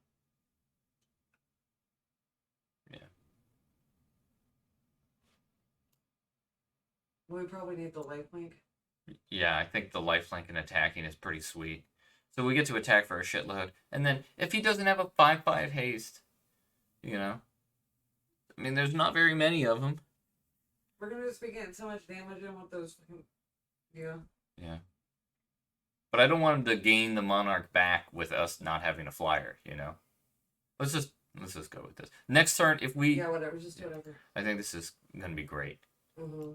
We probably need the lifelink. Yeah, I think the lifelink and attacking is pretty sweet. So we get to attack for a shitload. And then if he doesn't have a 5/5 haste, I mean, there's not very many of them. We're going to just be getting so much damage in with those. Yeah. Yeah. But I don't want him to gain the Monarch back with us not having a flyer, Let's just go with this. Next turn, if we... Yeah, whatever. Just whatever. I think this is going to be great. Mm-hmm.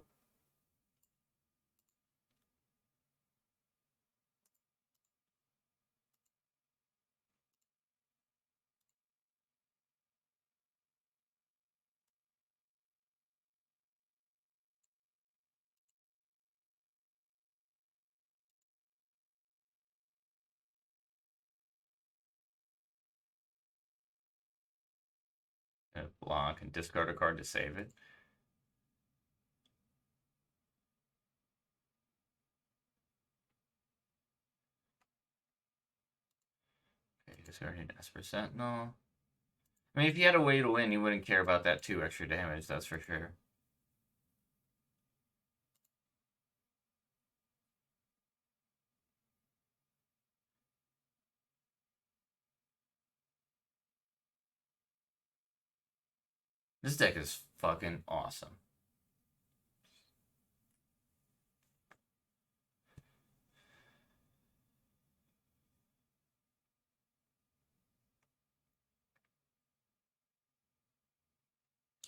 Block and discard a card to save it. Okay, discarding Esper Sentinel. I mean, if you had a way to win, you wouldn't care about that 2 extra damage, that's for sure. This deck is fucking awesome.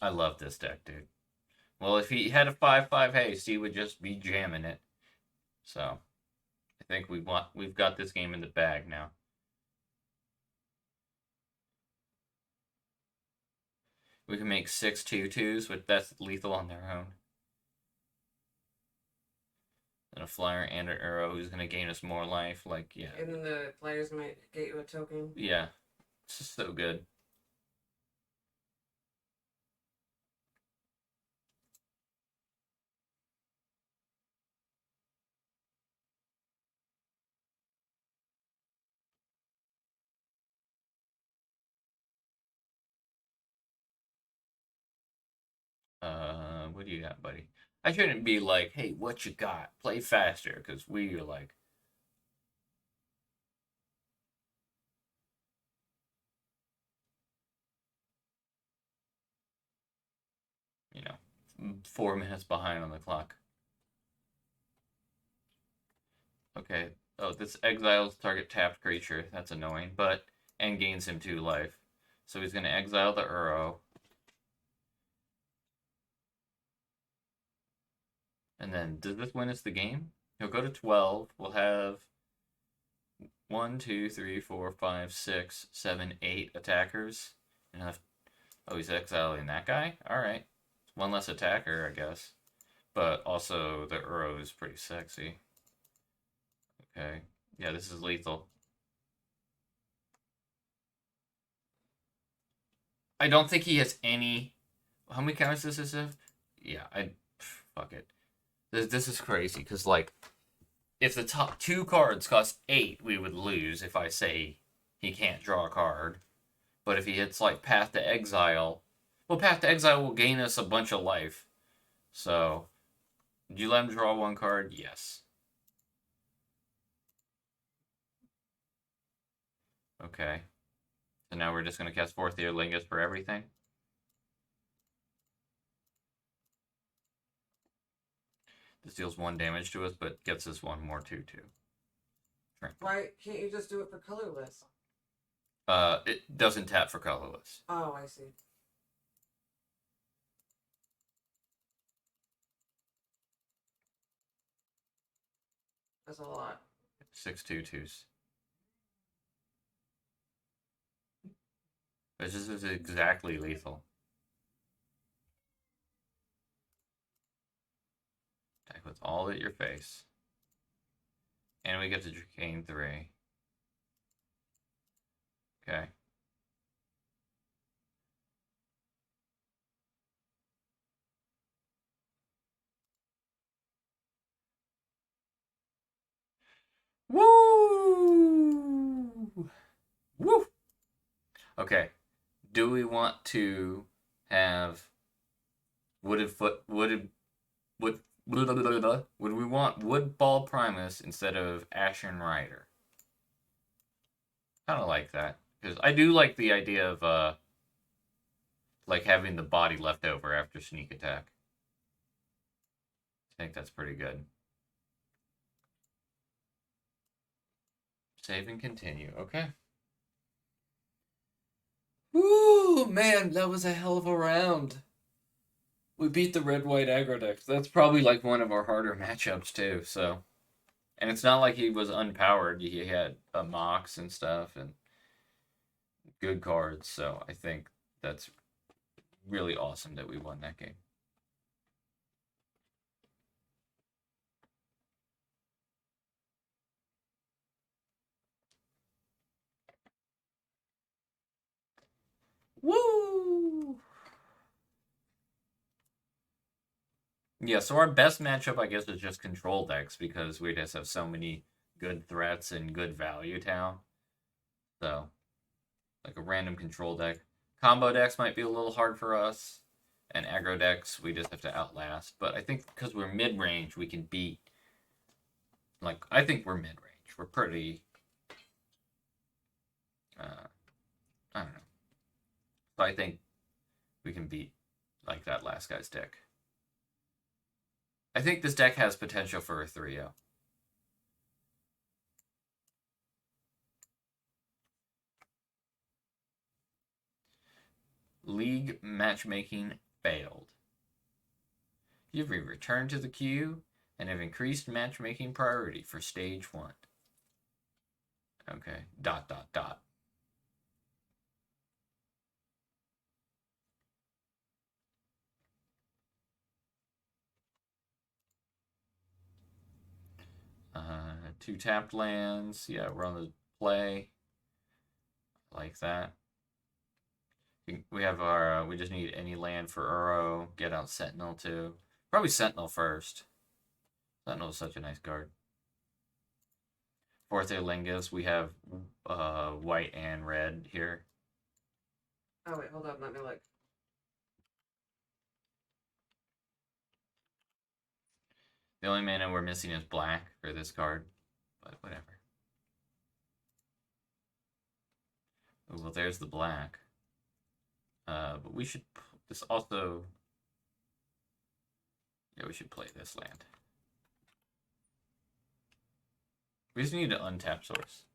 I love this deck, dude. Well, if he had a 5/5 haste, he would just be jamming it. So, I think we've got this game in the bag now. We can make 6 2/2s, with that's lethal on their own. And a flyer and an Uro who's gonna gain us more life. Like, yeah. And then the flyers might get you a token. Yeah. It's just so good. what do you got, buddy? I shouldn't be like, hey, what you got? Play faster, because we are like, you know, 4 minutes behind on the clock. Okay. Oh, this exiles target tapped creature. That's annoying, but and gains him 2 life. So he's gonna exile the Uro. And then, does this win us the game? He'll go to 12. We'll have 1, 2, 3, 4, 5, 6, 7, 8 attackers. And have, oh, he's exiling that guy? Alright. One less attacker, I guess. But also, the Uro is pretty sexy. Okay. Yeah, this is lethal. I don't think he has any. How many counters does this have? Yeah, fuck it. This is crazy because like, if the top 2 cards cost 8, we would lose if I say he can't draw a card. But if he hits like Path to Exile, well, Path to Exile will gain us a bunch of life. So, do you let him draw 1 card? Yes. Okay. So now we're just gonna cast Fourth Ear Lingus for everything. This deals 1 damage to us, but gets us 1 more 2/2. Why can't you just do it for colorless? It doesn't tap for colorless. Oh, I see. That's a lot. 6 2/2s. This is exactly lethal. Attack with all at your face. And we get to gain 3. Okay. Woo! Woo! Okay. Do we want to have would we want Woodball Primus instead of Ashen Rider? Kind of like that because I do like the idea of like having the body left over after sneak attack. I think that's pretty good. Save and continue. Okay. Woo, man, that was a hell of a round. We beat the red-white aggro deck. That's probably like one of our harder matchups too. So, and it's not like he was unpowered. He had a Mox and stuff and good cards. So I think that's really awesome that we won that game. Woo! Yeah, so our best matchup, I guess, is just control decks because we just have so many good threats and good value town. So, like a random control deck. Combo decks might be a little hard for us, and aggro decks we just have to outlast. But I think because we're mid range, we can beat. Like I think we're mid range. We're pretty. I don't know. So I think we can beat like that last guy's deck. I think this deck has potential for a 3-0. League matchmaking failed. You've returned to the queue and have increased matchmaking priority for stage 1. Okay. ... Uh, 2 tapped lands. Yeah, we're on the play. Like that. We have our. We just need any land for Uro. Get out Sentinel too. Probably Sentinel first. Sentinel is such a nice card. Fourth Lingus. We have white and red here. Oh wait, hold on, let me look. The only mana we're missing is black for this card, but whatever. Oh, well, there's the black. But we should this also. Yeah, we should play this land. We just need to untap source.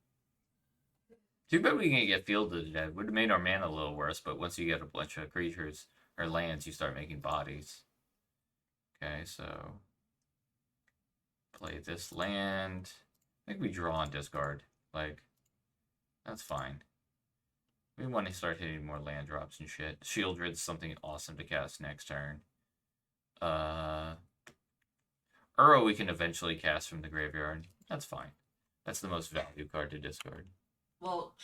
Too bad we can't get Field of the Dead. Would have made our mana a little worse, but once you get a bunch of creatures or lands, you start making bodies. Okay, so play this land. I think we draw and discard. Like, that's fine. We want to start hitting more land drops and shit. Shieldred's something awesome to cast next turn. Uro we can eventually cast from the graveyard. That's fine. That's the most value card to discard. Well,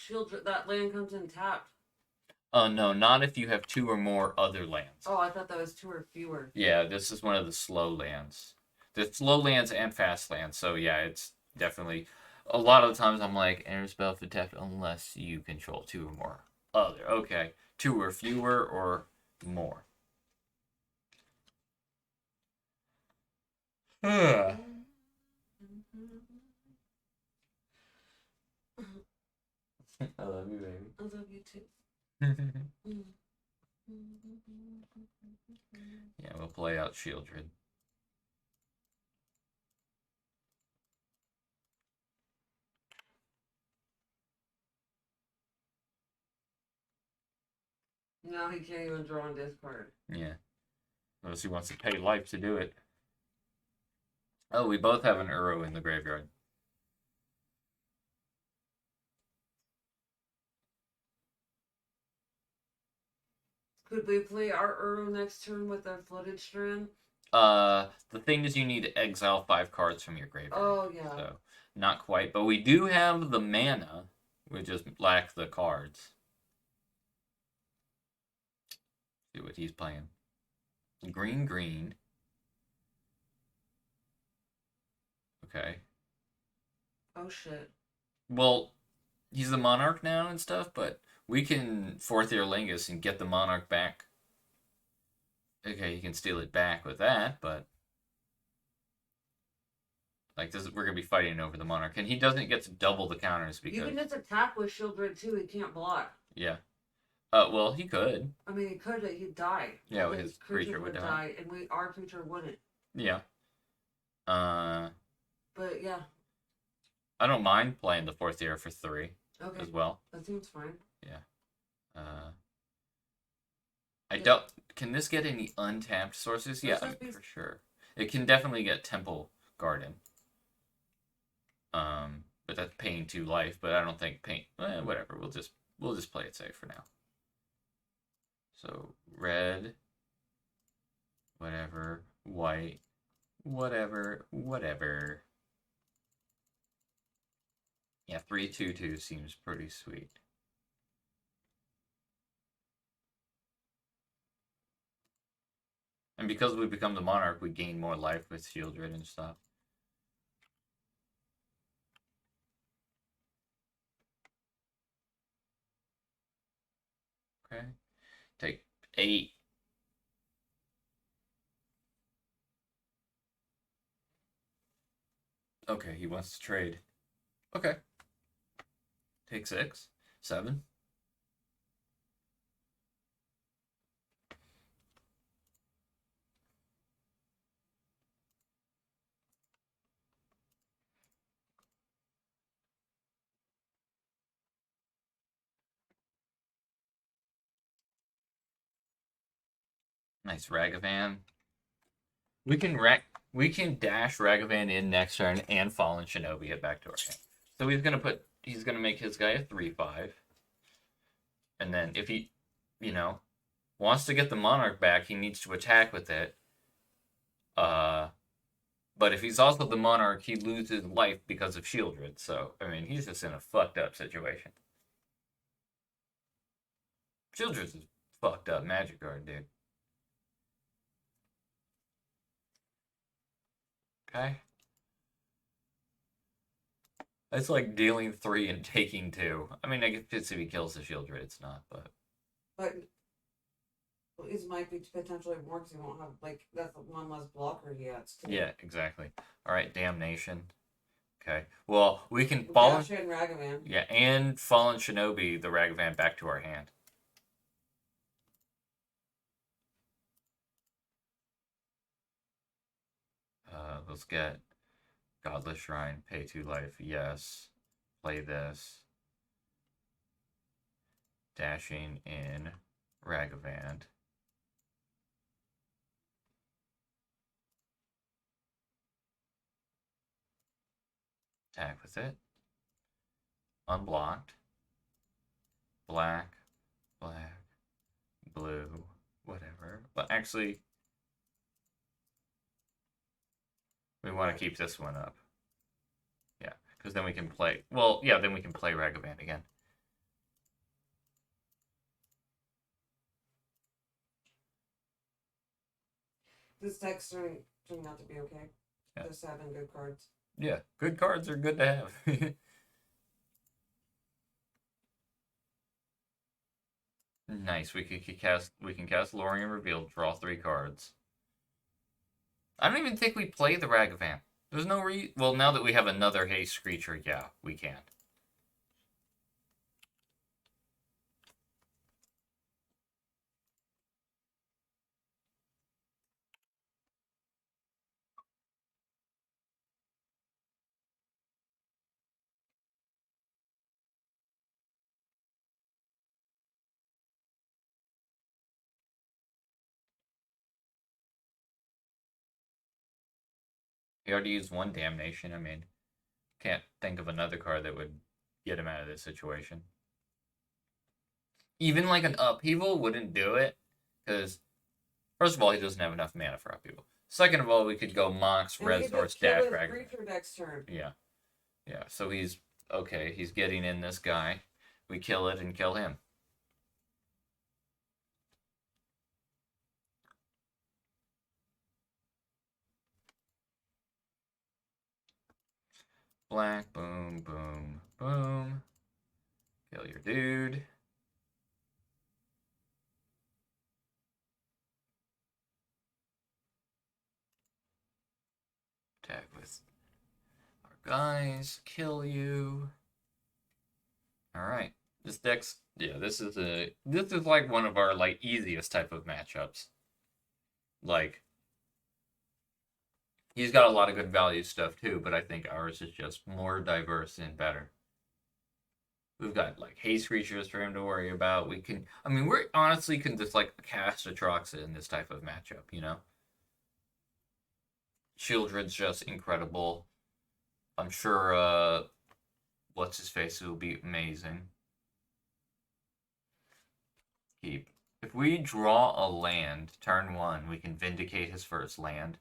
that land comes in tapped. Oh, no, not if you have 2 or more other lands. Oh, I thought that was 2 or fewer. Yeah, this is one of the slow lands. There's slow lands and fast lands, so yeah, it's definitely... A lot of the times I'm like, enter spell for tapped unless you control 2 or more other. Okay, 2 or fewer or more. I love you, baby. I love you too. Yeah, we'll play out Shieldred. Now he can't even draw and discard. Yeah. Unless he wants to pay life to do it. Oh, we both have an Uro in the graveyard. Could we play our Uro next turn with our Flooded Strand? The thing is you need to exile 5 cards from your graveyard. Oh, yeah. So, not quite. But we do have the mana. We just lack the cards. See what he's playing. Green, green. Okay. Oh, shit. Well, he's the Monarch now and stuff, but we can 4th Year Lingus and get the Monarch back. Okay, you can steal it back with that, but... Like, we're going to be fighting over the Monarch. And he doesn't get to double the counters because... You can just attack with Shieldred, too. He can't block. Yeah. Well, he could. I mean, he could, he'd die. Yeah, well, his creature would die. And our creature wouldn't. Yeah. But, yeah. I don't mind playing the 4th Year for 3 Okay. as well. That seems fine. Yeah. I don't... Can this get any untapped sources? Yeah, for sure. It can definitely get Temple Garden. But that's paying 2 life, but I don't think whatever. We'll just play it safe for now. So red, whatever, white, whatever. Yeah, 3/2/2 seems pretty sweet. And because we become the Monarch, we gain more life with Shieldred and stuff. Okay. Take 8. Okay, he wants to trade. Okay. Take 6. 7. Nice Ragavan. We can dash Ragavan in next turn and Fallen Shinobi it back to our hand. So he's gonna make his guy a 3/5. And then if he, wants to get the Monarch back, he needs to attack with it. But if he's also the Monarch, he loses life because of Shieldred. So, I mean, he's just in a fucked up situation. Shieldred's a fucked up magic card, dude. Okay. It's like dealing 3 and taking 2. I mean, I guess if he kills the Shieldred, it's not, but... But Well, these might be potentially more because you won't have like that's the one less blocker he has too. Yeah, exactly. All right, Damnation. Okay. Well, we can Dash and Ragavan. Yeah, and Fallen Shinobi, the Ragavan, back to our hand. Let's get Godless Shrine, pay 2 life, yes. Play this. Dashing in Ragavan. Attack with it. Unblocked. Black, black, blue, whatever. But actually, we want to keep this one up. Yeah, because then we can play. Well, yeah, then we can play Ragavan again. This deck's turning out to be okay. Yeah. Just having good cards. Yeah, good cards are good to have. Nice. We can cast Lorien Reveal, draw 3 cards. I don't even think we play the Ragavan. There's no well, now that we have another haste creature, yeah, we can. He already used 1 Damnation. I mean, can't think of another card that would get him out of this situation. Even like an Upheaval wouldn't do it, because first of all, he doesn't have enough mana for Upheaval. Second of all, we could go Mox, Red Source, Dash, Ragavan. Creature next turn. Yeah. Yeah, so he's okay. He's getting in this guy. We kill it and kill him. Black, boom, boom, boom. Kill your dude. Attack with our guys. Kill you. Alright. This deck's yeah, this is like one of our like easiest type of matchups. Like he's got a lot of good value stuff too, but I think ours is just more diverse and better. We've got like haste creatures for him to worry about. We honestly can just like cast Atroxa in this type of matchup, you know? Children's just incredible. I'm sure what's his face will be amazing. Keep. If we draw a land turn 1, we can vindicate his first land.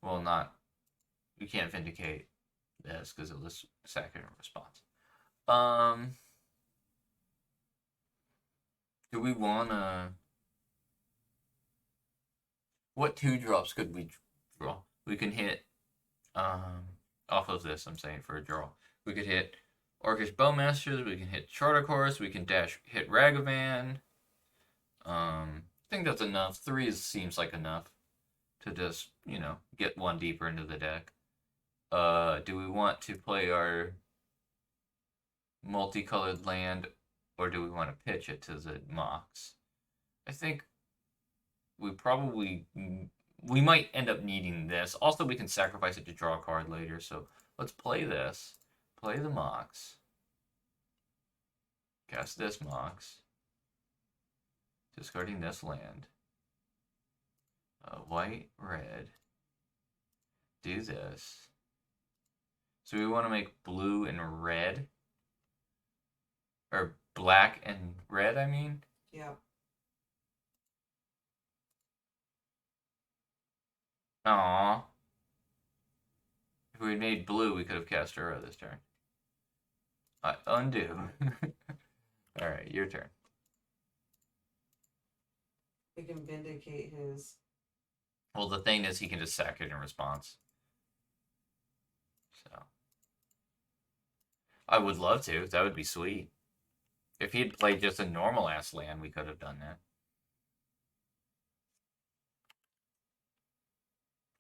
Well, not. We can't vindicate this because it lists second response. Do we wanna? What 2-drops could we draw? We can hit off of this. I'm saying for a draw, we could hit Orcish Bowmasters. We can hit Charter Course. We can hit Ragavan. I think that's enough. 3 seems like enough to just get 1 deeper into the deck. Do we want to play our multicolored land, or do we want to pitch it to the Mox? I think we might end up needing this. Also, we can sacrifice it to draw a card later, so let's play this. Play the Mox. Cast this Mox. Discarding this land. White, red. Do this. So we want to make blue and red. Or black and red, I mean? Yeah. Aww. If we made blue, we could have cast Ura this turn. Undo. Alright, your turn. He can vindicate his. Well, the thing is, he can just sack it in response. So. I would love to. That would be sweet. If he'd played just a normal ass land, we could have done that.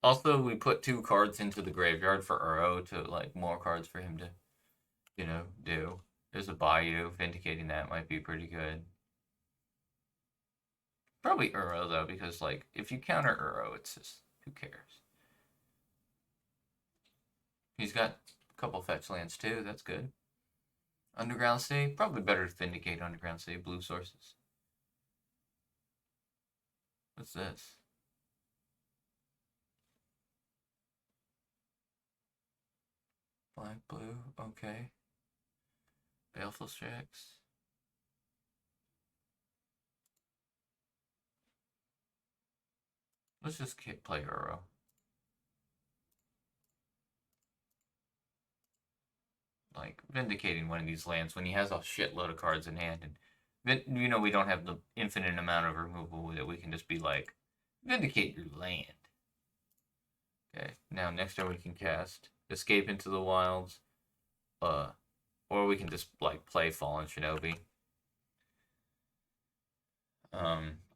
Also, we put 2 cards into the graveyard for Uro to, like, more cards for him to, you know, do. There's a Bayou. Vindicating that might be pretty good. Probably Uro, though, because, like, if you counter Uro, it's just, who cares? He's got a couple fetch lands, too. That's good. Underground State? Probably better to Vindicate Underground State. Blue sources. What's this? Black, blue, okay. Baleful Strix. Let's just play Uro. Like, Vindicating one of these lands when he has a shitload of cards in hand. And, you know, we don't have the infinite amount of removal that we can just be like, Vindicate your land. Okay, now next turn we can cast Escape into the Wilds. Or we can just, like, play Fallen Shinobi.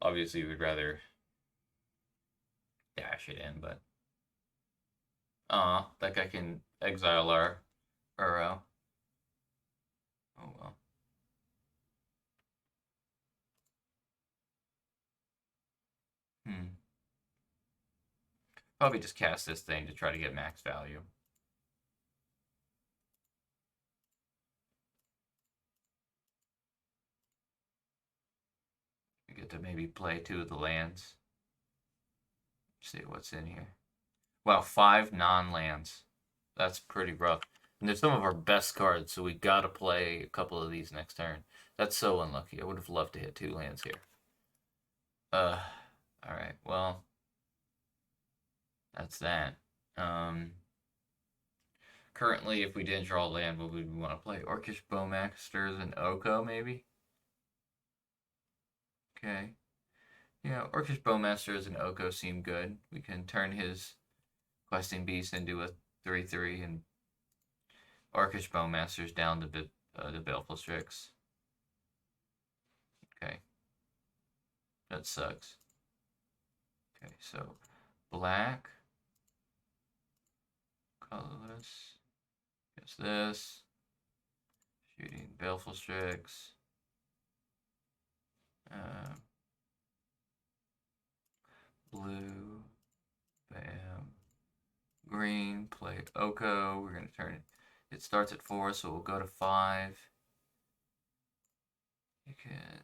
Obviously we'd rather dash it in, but that guy can exile our Uro. Oh well. Probably just cast this thing to try to get max value. We get to maybe play 2 of the lands. See what's in here. Wow, 5 non-lands. That's pretty rough. And they're some of our best cards, so we gotta play a couple of these next turn. That's so unlucky. I would have loved to hit 2 lands here. Alright, well. That's that. Currently, if we didn't draw land, what would we want to play? Orcish Bowmasters and Oko, maybe? Okay. Yeah, Orcish Bowmasters and Oko seem good. We can turn his Questing Beast into a 3/3 and Orcish Bowmasters down the Baleful Strix. Okay. That sucks. Okay, so black. Colorless. Guess this. Shooting Baleful Strix. Blue. Bam. Green. Play Oko. We're going to turn it. It starts at 4, so we'll go to 5. You can.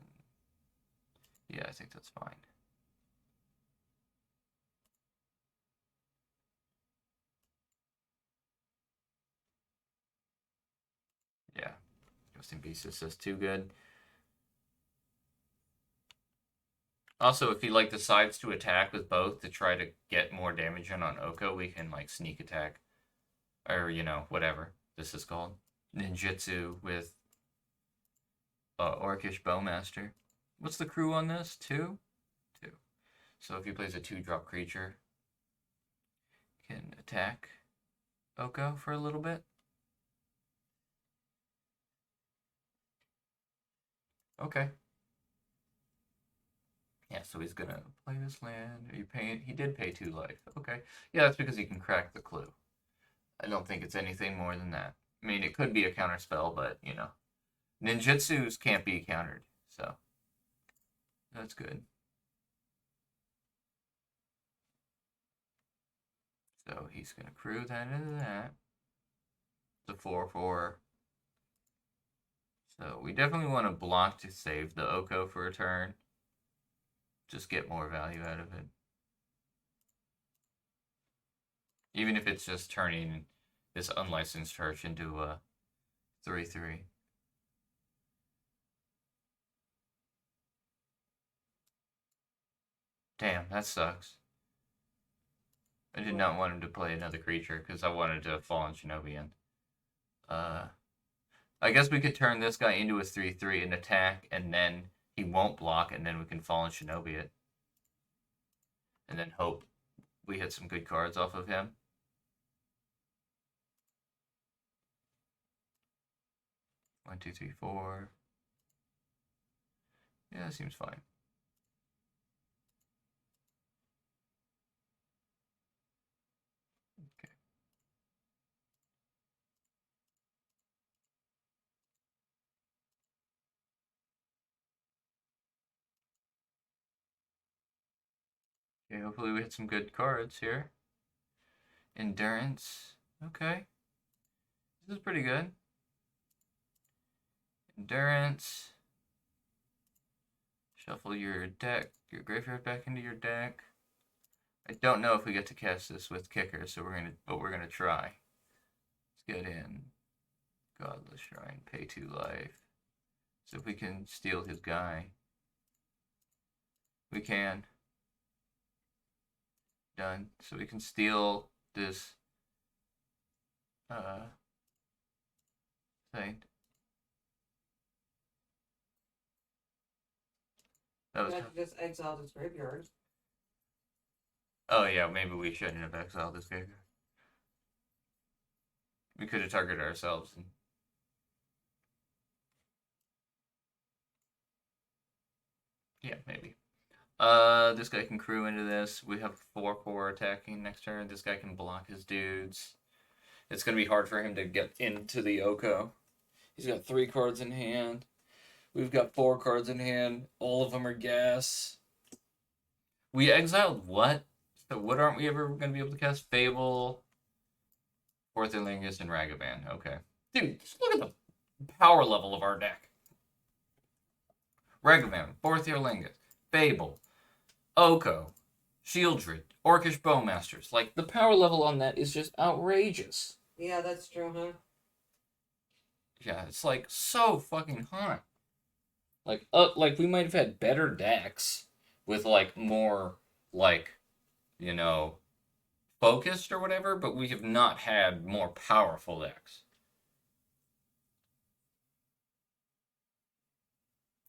Yeah, I think that's fine. Yeah. Questing Beast is just too good. Also, if he like decides to attack with both to try to get more damage in on Oko, we can like sneak attack. Or, you know, whatever this is called. Ninjutsu with Orcish Bowmaster. What's the crew on this? 2? 2. So if he plays a 2-drop creature, he can attack Oko for a little bit. Okay. Yeah, so he's gonna play this land. He did pay 2 life. Okay. Yeah, that's because he can crack the clue. I don't think it's anything more than that. I mean, it could be a counter spell, but, you know. Ninjutsus can't be countered, so that's good. So he's going to crew that into that. It's a 4/4. So we definitely want to block to save the Oko for a turn. Just get more value out of it. Even if it's just turning this unlicensed church into a 3/3. Damn, that sucks. I did not want him to play another creature because I wanted to Fallen Shinobi in. I guess we could turn this guy into a 3/3 and attack, and then he won't block, and then we can Fallen Shinobi it. And then hope we hit some good cards off of him. One, two, three, 4. Yeah, that seems fine. Okay. Okay, hopefully we hit some good cards here. Endurance. Okay. This is pretty good. Endurance. Shuffle your deck, your graveyard back into your deck. I don't know if we get to cast this with kicker, so we're gonna try. Let's get in Godless Shrine, pay 2 life. So if we can steal his guy, we can. Done. So we can steal this thing. That was. I could just exile this graveyard. Oh yeah, maybe we shouldn't have exiled this guy. We could have targeted ourselves. Yeah, maybe. This guy can crew into this. We have 4/4 attacking next turn. This guy can block his dudes. It's gonna be hard for him to get into the Oko. He's got 3 cards in hand. We've got 4 cards in hand. All of them are gas. We exiled what? So what aren't we ever gonna be able to cast? Fable, Fourth Lingus, and Ragavan. Okay. Dude, just look at the power level of our deck. Ragavan, Fourth Lingus, Fable, Oko, Shieldred, Orcish Bowmasters. Like, the power level on that is just outrageous. Yeah, that's true, huh? Yeah, it's like so fucking high. Like we might have had better decks with like more like, you know, focused or whatever, but we have not had more powerful decks.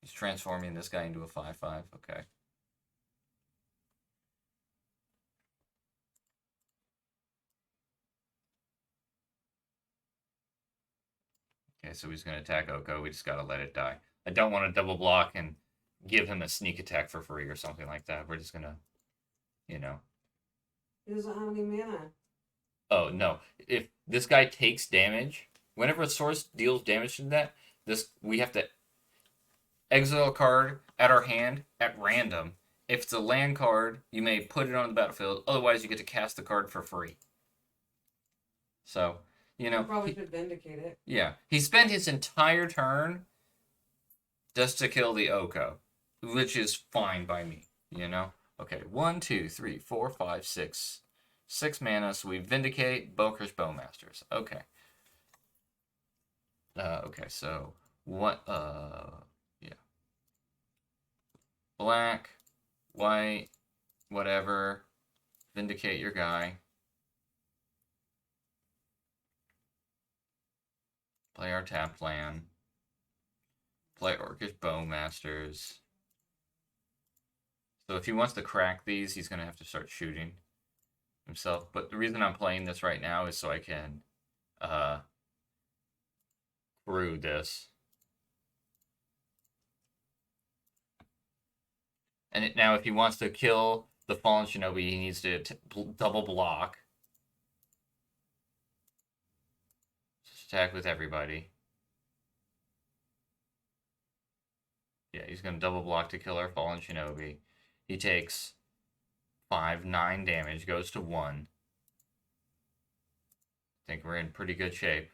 He's transforming this guy into a 5/5. Okay. Okay, so he's gonna attack Oko. We just gotta let it die. I don't want to double block and give him a sneak attack for free or something like that. We're just gonna, you know. He doesn't have any mana. Oh no! If this guy takes damage, whenever a source deals damage to that, we have to exile a card at our hand at random. If it's a land card, you may put it on the battlefield. Otherwise, you get to cast the card for free. So, you know, Probably should vindicate it. yeah, he spent his entire turn just to kill the Oko, which is fine by me. You know. Okay, 1, 2, 3, 4, 5, 6. 6 mana, so we vindicate Boker's Bowmasters. Okay. Okay, so what? Yeah. Black, white, whatever. Vindicate your guy. Play our tap land. Play Orcish Bowmasters. So if he wants to crack these, he's gonna have to start shooting himself. But the reason I'm playing this right now is so I can brew this. And now if he wants to kill the Fallen Shinobi, he needs to double block. Just attack with everybody. Yeah, he's going to double block to kill our Fallen Shinobi. He takes 5, 9 damage, goes to 1. I think we're in pretty good shape.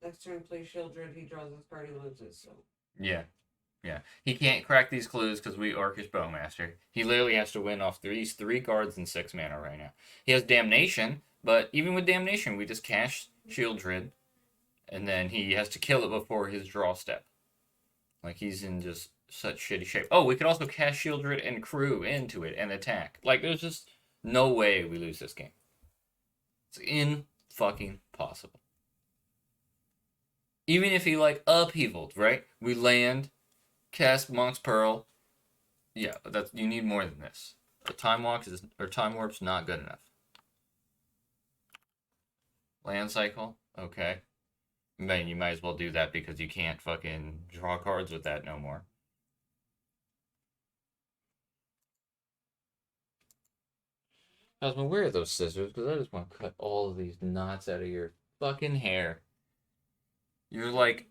Next turn, play Shieldred. He draws his card, he loses. So. Yeah. Yeah. He can't crack these clues because we Orcish Bowmaster. He literally has to win off these 3 cards and 6 mana right now. He has Damnation, but even with Damnation, we just cast Shieldred, and then he has to kill it before his draw step. Like, he's in just such shitty shape. Oh, we could also cast Shieldred and crew into it and attack. Like, there's just no way we lose this game. It's in-fucking possible. Even if he, like, upheavaled, right? We land, cast Monk's Pearl. Yeah, you need more than this. A Time Warp's not good enough. Land cycle? Okay. Then you might as well do that because you can't fucking draw cards with that no more. Husband, where are those scissors? Because I just want to cut all of these knots out of your fucking hair. You're like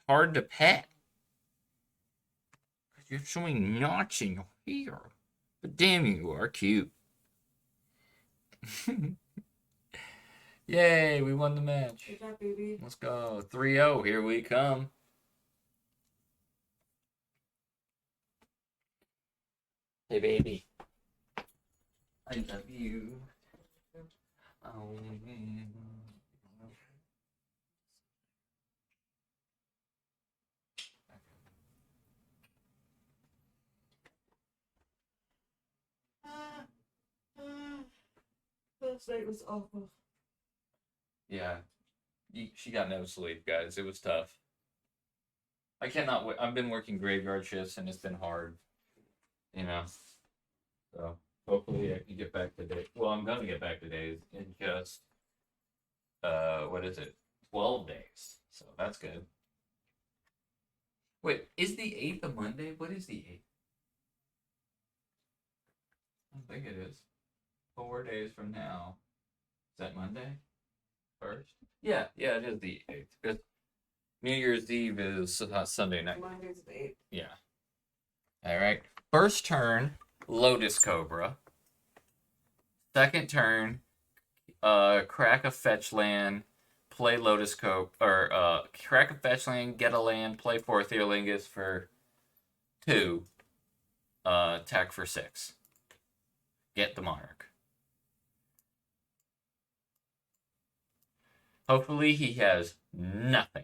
hard to pet. You have so many knots in your hair. But damn, you are cute. Yay, we won the match. Good job, baby. Let's go. 3-0, here we come. Hey, baby. I love you. Oh, man. Last night was awful. Yeah, she got no sleep, guys. It was tough. I cannot wait. I've been working graveyard shifts and it's been hard, you know. So hopefully I can get back to days. Well, I'm gonna get back to days in just what is it? 12 days. So that's good. Wait, is the 8th a Monday? What is the 8th? I don't think it is. 4 days from now. Is that Monday? First? Yeah, it is the 8th. Because New Year's Eve is Sunday night. Monday's the 8th. Yeah. All right. First turn, Lotus Cobra. Second turn, crack a fetch land, play Lotus Cobra, or crack a fetch land, get a land, play Fourth Earlingus for 2, attack for 6. Get the Monarch. Hopefully he has nothing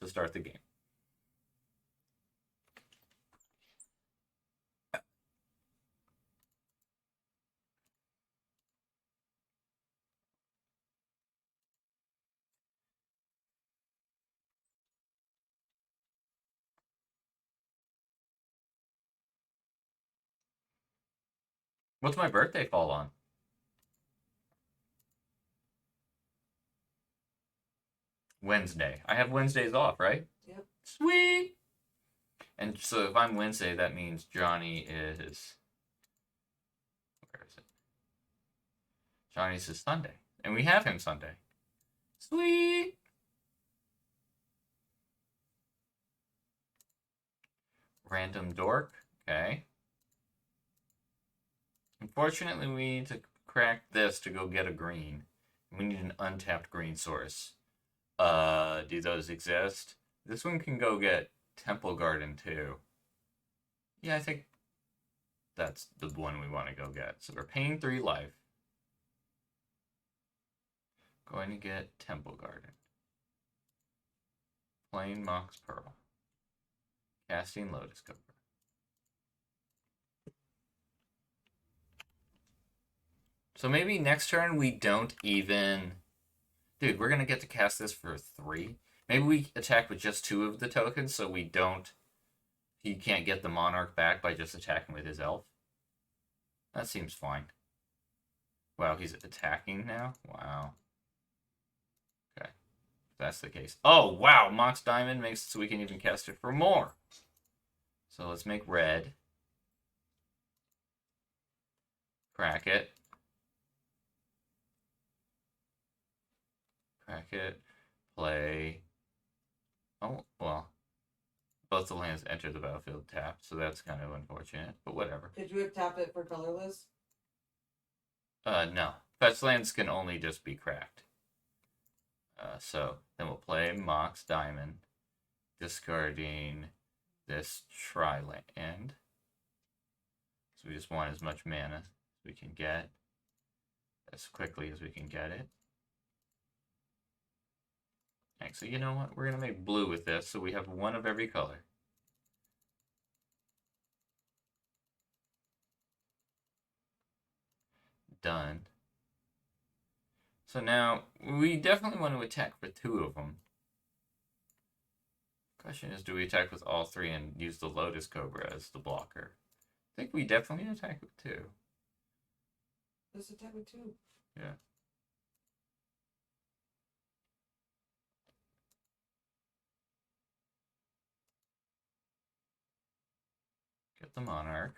to start the game. What's my birthday fall on? Wednesday. I have Wednesdays off, right? Yep. Sweet. And so if I'm Wednesday, that means Johnny is. Where is it? Johnny's is Sunday. And we have him Sunday. Sweet. Random dork. Okay. Unfortunately, we need to crack this to go get a green. We need an untapped green source. Do those exist? This one can go get Temple Garden too. Yeah, I think that's the one we want to go get. So we're paying 3 life. Going to get Temple Garden. Playing Mox Pearl. Casting Lotus Cobra. So maybe next turn we don't even... Dude, we're going to get to cast this for 3. Maybe we attack with just 2 of the tokens so we don't... He can't get the Monarch back by just attacking with his elf. That seems fine. Wow, he's attacking now? Wow. Okay. If that's the case. Oh, wow! Mox Diamond makes it so we can even cast it for more. So let's make red. Crack it. Crack it. Play. Oh, well. Both the lands enter the battlefield tapped, so that's kind of unfortunate, but whatever. Did you have tapped it for colorless? No. Fetch lands can only just be cracked. So then we'll play Mox Diamond, discarding this tri-land. So we just want as much mana as we can get, as quickly as we can get it. Actually, you know what? We're going to make blue with this, so we have 1 of every color. Done. So now, we definitely want to attack for 2 of them. Question is, do we attack with all 3 and use the Lotus Cobra as the blocker? I think we definitely attack with 2. Let's attack with 2. Yeah. the Monarch.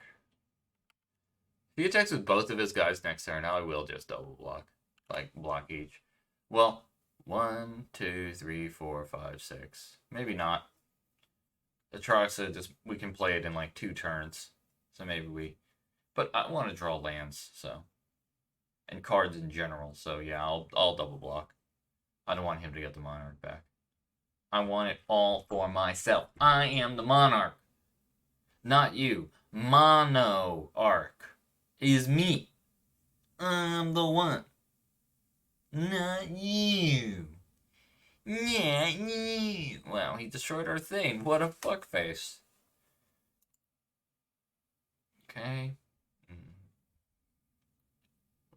If he attacks with both of his guys next turn, I will just double block. Like, block each. Well, 1, 2, 3, 4, 5, 6. Maybe not. Atraxa, just we can play it in like 2 turns. So maybe we... But I want to draw lands, so... And cards in general, so yeah, I'll double block. I don't want him to get the Monarch back. I want it all for myself. I am the Monarch. Not you. Mono-arch is me. I'm the one. Not you. Not you. Wow, he destroyed our thing. What a fuckface. Okay.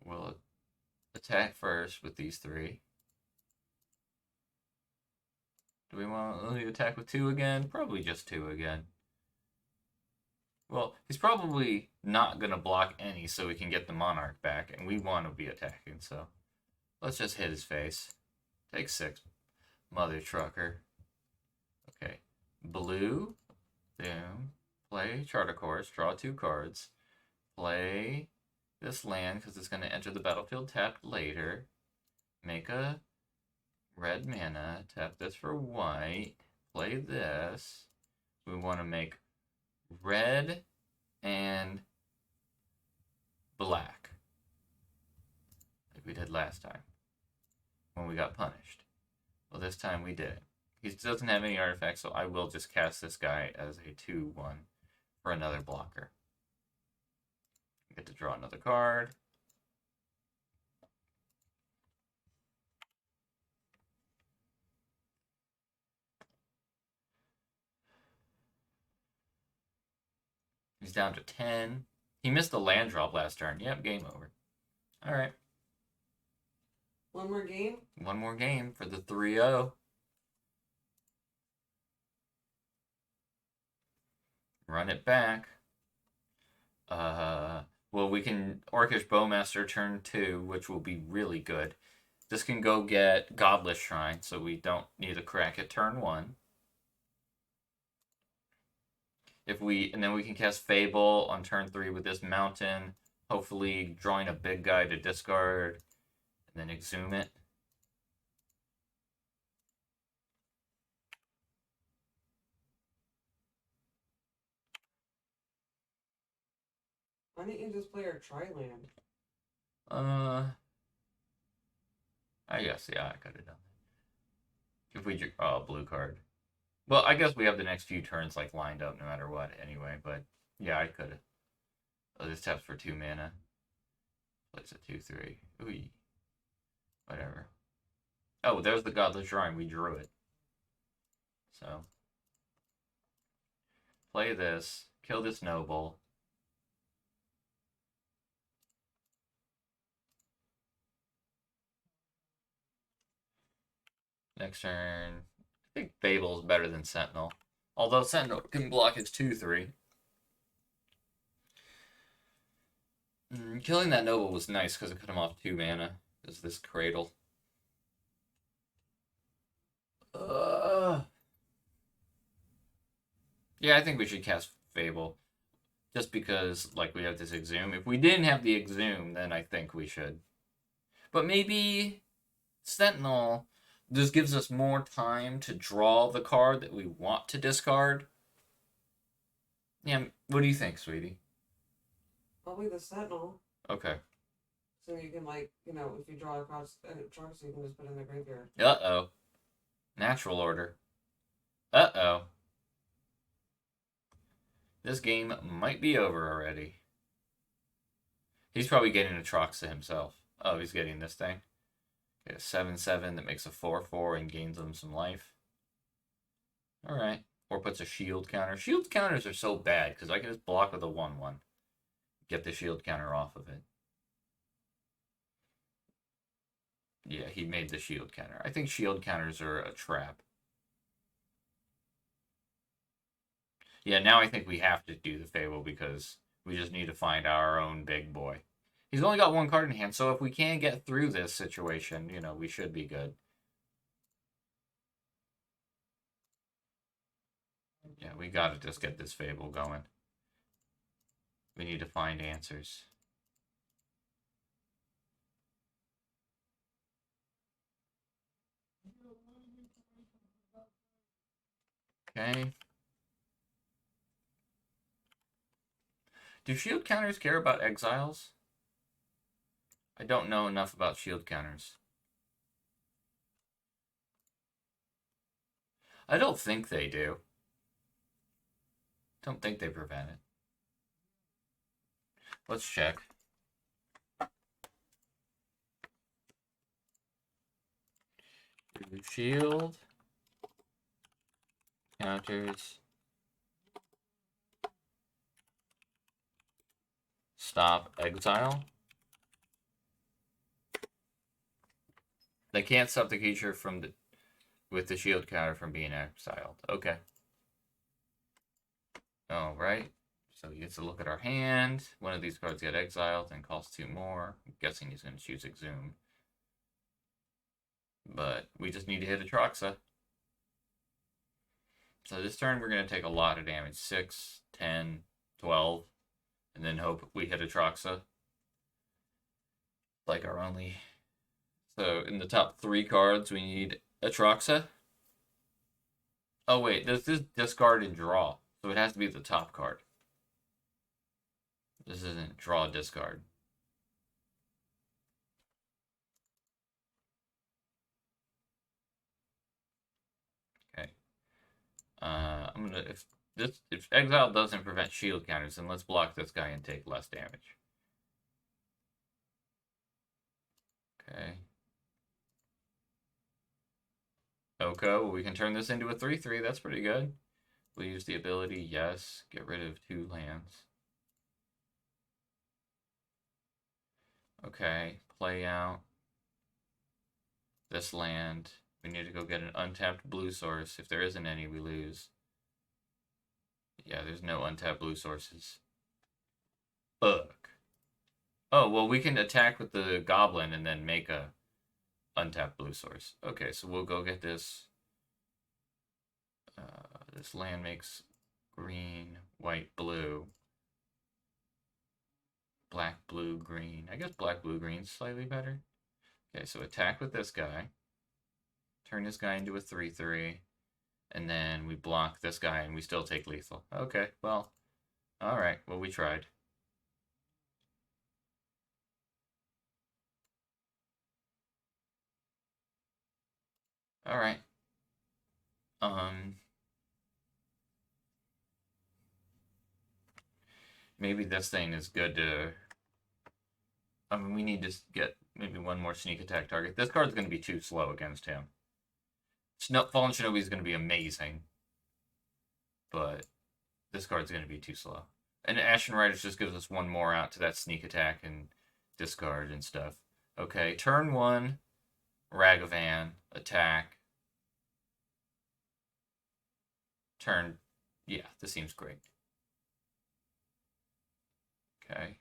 We'll attack first with these 3. Do we want to attack with 2 again? Probably just 2 again. Well, he's probably not going to block any so we can get the Monarch back, and we want to be attacking, so let's just hit his face. Take 6, mother trucker. Okay, blue, boom, play Charter Course, draw 2 cards, play this land because it's going to enter the battlefield tapped later, make a red mana, tap this for white, play this. We want to make red and black, like we did last time when we got punished. Well, this time we did. He doesn't have any artifacts, so I will just cast this guy as a 2/1 for another blocker. Get to draw another card. He's down to 10. He missed the land drop last turn. Yep, game over. All right. One more game? One more game for the 3-0. Run it back. Well, we can Orcish Bowmaster turn 2, which will be really good. This can go get Godless Shrine, so we don't need to crack it turn 1. And then we can cast Fable on turn 3 with this mountain, hopefully drawing a big guy to discard, and then exhume it. Why didn't you just play our Tri-Land? I guess, yeah, I could have done that. If we drew a blue card. Well, I guess we have the next few turns like lined up no matter what anyway, but yeah, I could have. Oh, this taps for 2 mana. Plays a 2/3. Ooh. Whatever. Oh, there's the Godless Shrine. We drew it. So. Play this. Kill this noble. Next turn. I think Fable's better than Sentinel. Although Sentinel can block his 2/3. Killing that noble was nice because it cut him off 2 mana. Is this Cradle. Yeah, I think we should cast Fable. Just because, like, we have this Exhume. If we didn't have the Exhume, then I think we should. But maybe Sentinel just gives us more time to draw the card that we want to discard. Yeah, what do you think, sweetie? Probably the Sentinel. Okay. So you can, like, you know, if you draw across a chart, so you can just put it in the graveyard. Uh-oh. Natural order. Uh-oh. This game might be over already. He's probably getting a Atraxa himself. Oh, he's getting this thing. Okay, a 7/7 that makes a 4/4 and gains him some life. Alright. Or puts a shield counter. Shield counters are so bad, because I can just block with a 1/1. Get the shield counter off of it. Yeah, he made the shield counter. I think shield counters are a trap. Yeah, now I think we have to do the Fable because we just need to find our own big boy. He's only got 1 card in hand, so if we can get through this situation, you know, we should be good. Yeah, we gotta just get this Fable going. We need to find answers. Okay. Do shield counters care about exiles? I don't know enough about shield counters. I don't think they do. Don't think they prevent it. Let's check. Shield counters stop exile. They can't stop the creature from with the shield counter from being exiled. Okay. All right. So he gets to look at our hand. One of these cards get exiled and costs 2 more. I'm guessing he's going to choose Exhume. But we just need to hit Atraxa. So this turn we're going to take a lot of damage. 6, 10, 12. And then hope we hit Atraxa. Like our only... So in the top 3 cards we need Atraxa. Oh wait, this is discard and draw. So it has to be the top card. This isn't draw discard. Okay. I'm gonna if exile doesn't prevent shield counters, then let's block this guy and take less damage. Okay. Oko, well, we can turn this into a 3/3. That's pretty good. We'll use the ability, yes. Get rid of 2 lands. Okay, play out this land. We need to go get an untapped blue source. If there isn't any, we lose. Yeah, there's no untapped blue sources. Ugh. Oh, well, we can attack with the goblin and then make a untapped blue source. Okay, so we'll go get this. This land makes green, white, blue. Black, blue, green. I guess black, blue, green's slightly better. Okay, so attack with this guy. Turn this guy into a 3/3. And then we block this guy and we still take lethal. Okay, well, alright, well, we tried. Alright. Maybe this thing is good to... I mean, we need to get maybe one more sneak attack target. This card's going to be too slow against him. Fallen Shinobi is going to be amazing. But this card's going to be too slow. And Ashen Riders just gives us one more out to that sneak attack and discard and stuff. Okay, turn 1, Ragavan, attack. Turn... Yeah, this seems great. Okay.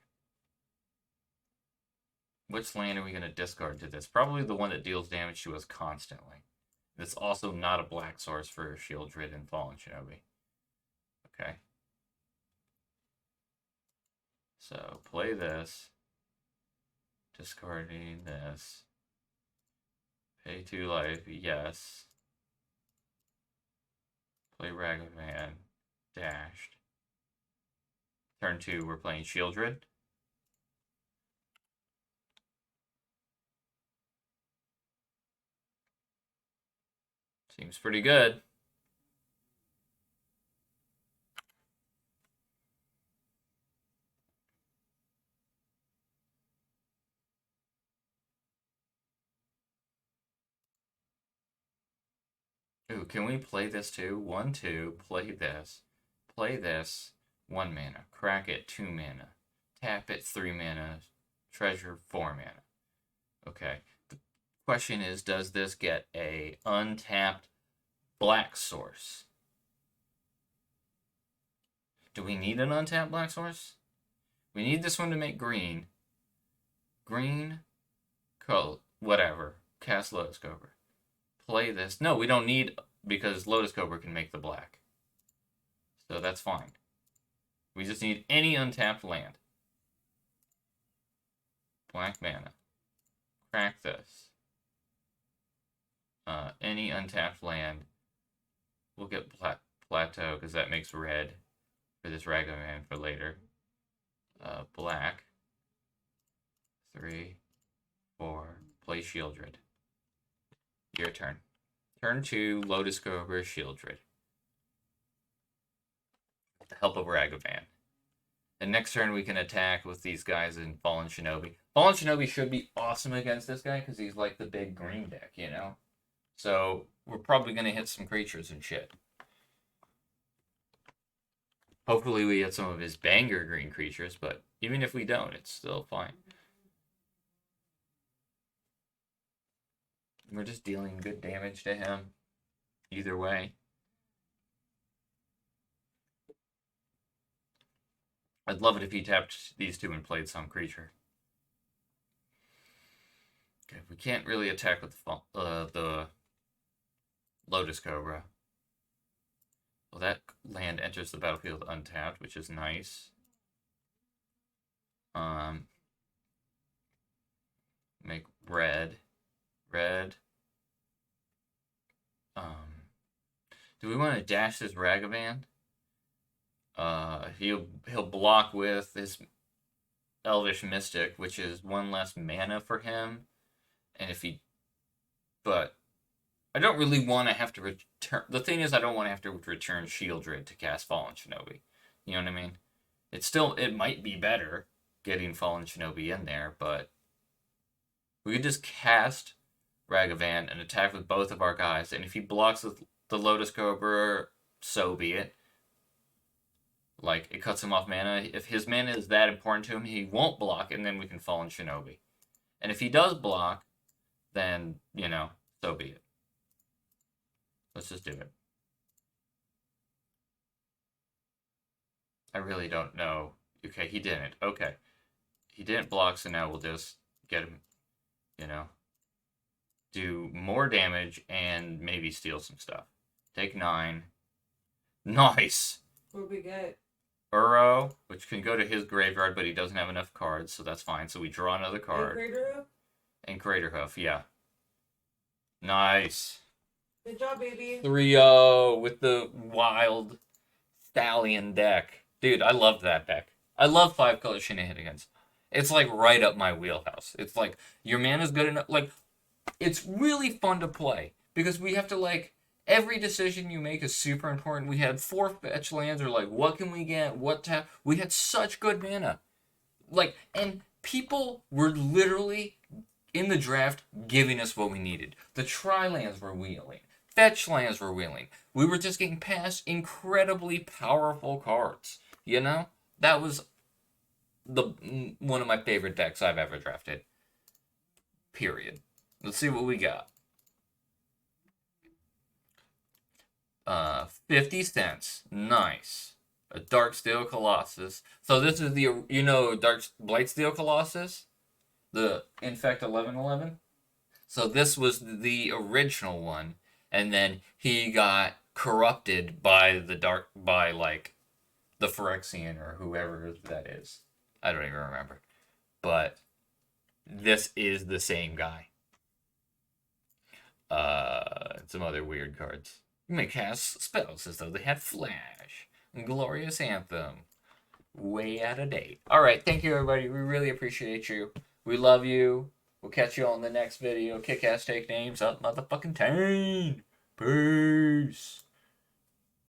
Which land are we going to discard to this? Probably the one that deals damage to us constantly. That's also not a black source for Sheoldred and Fallen Shinobi. Okay. So, play this. Discarding this. Pay 2 life, yes. Play Ragavan. Dashed. Turn 2, we're playing Sheoldred. Seems pretty good. Ooh, can we play this too? 1, 2, play this. Play this. 1 mana. Crack it, 2 mana. Tap it, 3 mana. Treasure, 4 mana. Okay. The question is, does this get a untapped black source? Do we need an untapped black source? We need this one to make green. Green, color, whatever. Cast Lotus Cobra. Play this. No, we don't need, because Lotus Cobra can make the black. So that's fine. We just need any untapped land. Black mana. Crack this. Any untapped land. We'll get Plateau, because that makes red for this Ragavan for later. Black. 3, 4. Play Shieldred. Your turn. Turn 2, Lotus Cobra, Shieldred. With the help of Ragavan. And next turn we can attack with these guys in Fallen Shinobi. Fallen Shinobi should be awesome against this guy because he's like the big green deck, you know? So we're probably going to hit some creatures and shit. Hopefully we hit some of his banger green creatures, but even if we don't, it's still fine. We're just dealing good damage to him. Either way. I'd love it if he tapped these two and played some creature. Okay, we can't really attack with the Lotus Cobra. Well, that land enters the battlefield untapped, which is nice. Make red. Do we want to dash this Ragavan? He'll block with his Elvish Mystic, which is 1 less mana for him. And but I don't really want to have to return. The thing is, I don't want to have to return Shieldred to cast Fallen Shinobi. You know what I mean? It might be better getting Fallen Shinobi in there, but we could just cast Ragavan and attack with both of our guys. And if he blocks with the Lotus Cobra, so be it. Like, it cuts him off mana. If his mana is that important to him, he won't block, and then we can Fallen Shinobi. And if he does block, then, you know, so be it. Let's just do it. I really don't know. Okay, he didn't. Okay. He didn't block, so now we'll just get him, you know, do more damage and maybe steal some stuff. Take 9. Nice! What we get? Uro, which can go to his graveyard, but he doesn't have enough cards, so that's fine. So we draw another card. And Craterhoof, yeah. Nice. Good job, baby. 3-0 with the wild stallion deck. Dude, I love that deck. I love 5-color shenanigans. It's like right up my wheelhouse. It's like your mana's good enough. Like, it's really fun to play because we have to, like, every decision you make is super important. We had 4 fetch lands, or like, what can we get? What tap? We had such good mana. Like, and people were literally in the draft giving us what we needed. The tri-lands were wheeling. Fetch lands were wheeling. We were just getting past incredibly powerful cards. You know? That was one of my favorite decks I've ever drafted. Period. Let's see what we got. 50 cents. Nice. A Darksteel Colossus. So this is the, you know, Blightsteel Colossus? The Infect 1111? So this was the original one. And then he got corrupted by like, the Phyrexian or whoever that is. I don't even remember. But this is the same guy. Some other weird cards. You may cast spells as though they had flash. Glorious Anthem. Way out of date. Alright, thank you everybody. We really appreciate you. We love you. We'll catch you on the next video. Kick ass, take names up, motherfucking 10. Peace.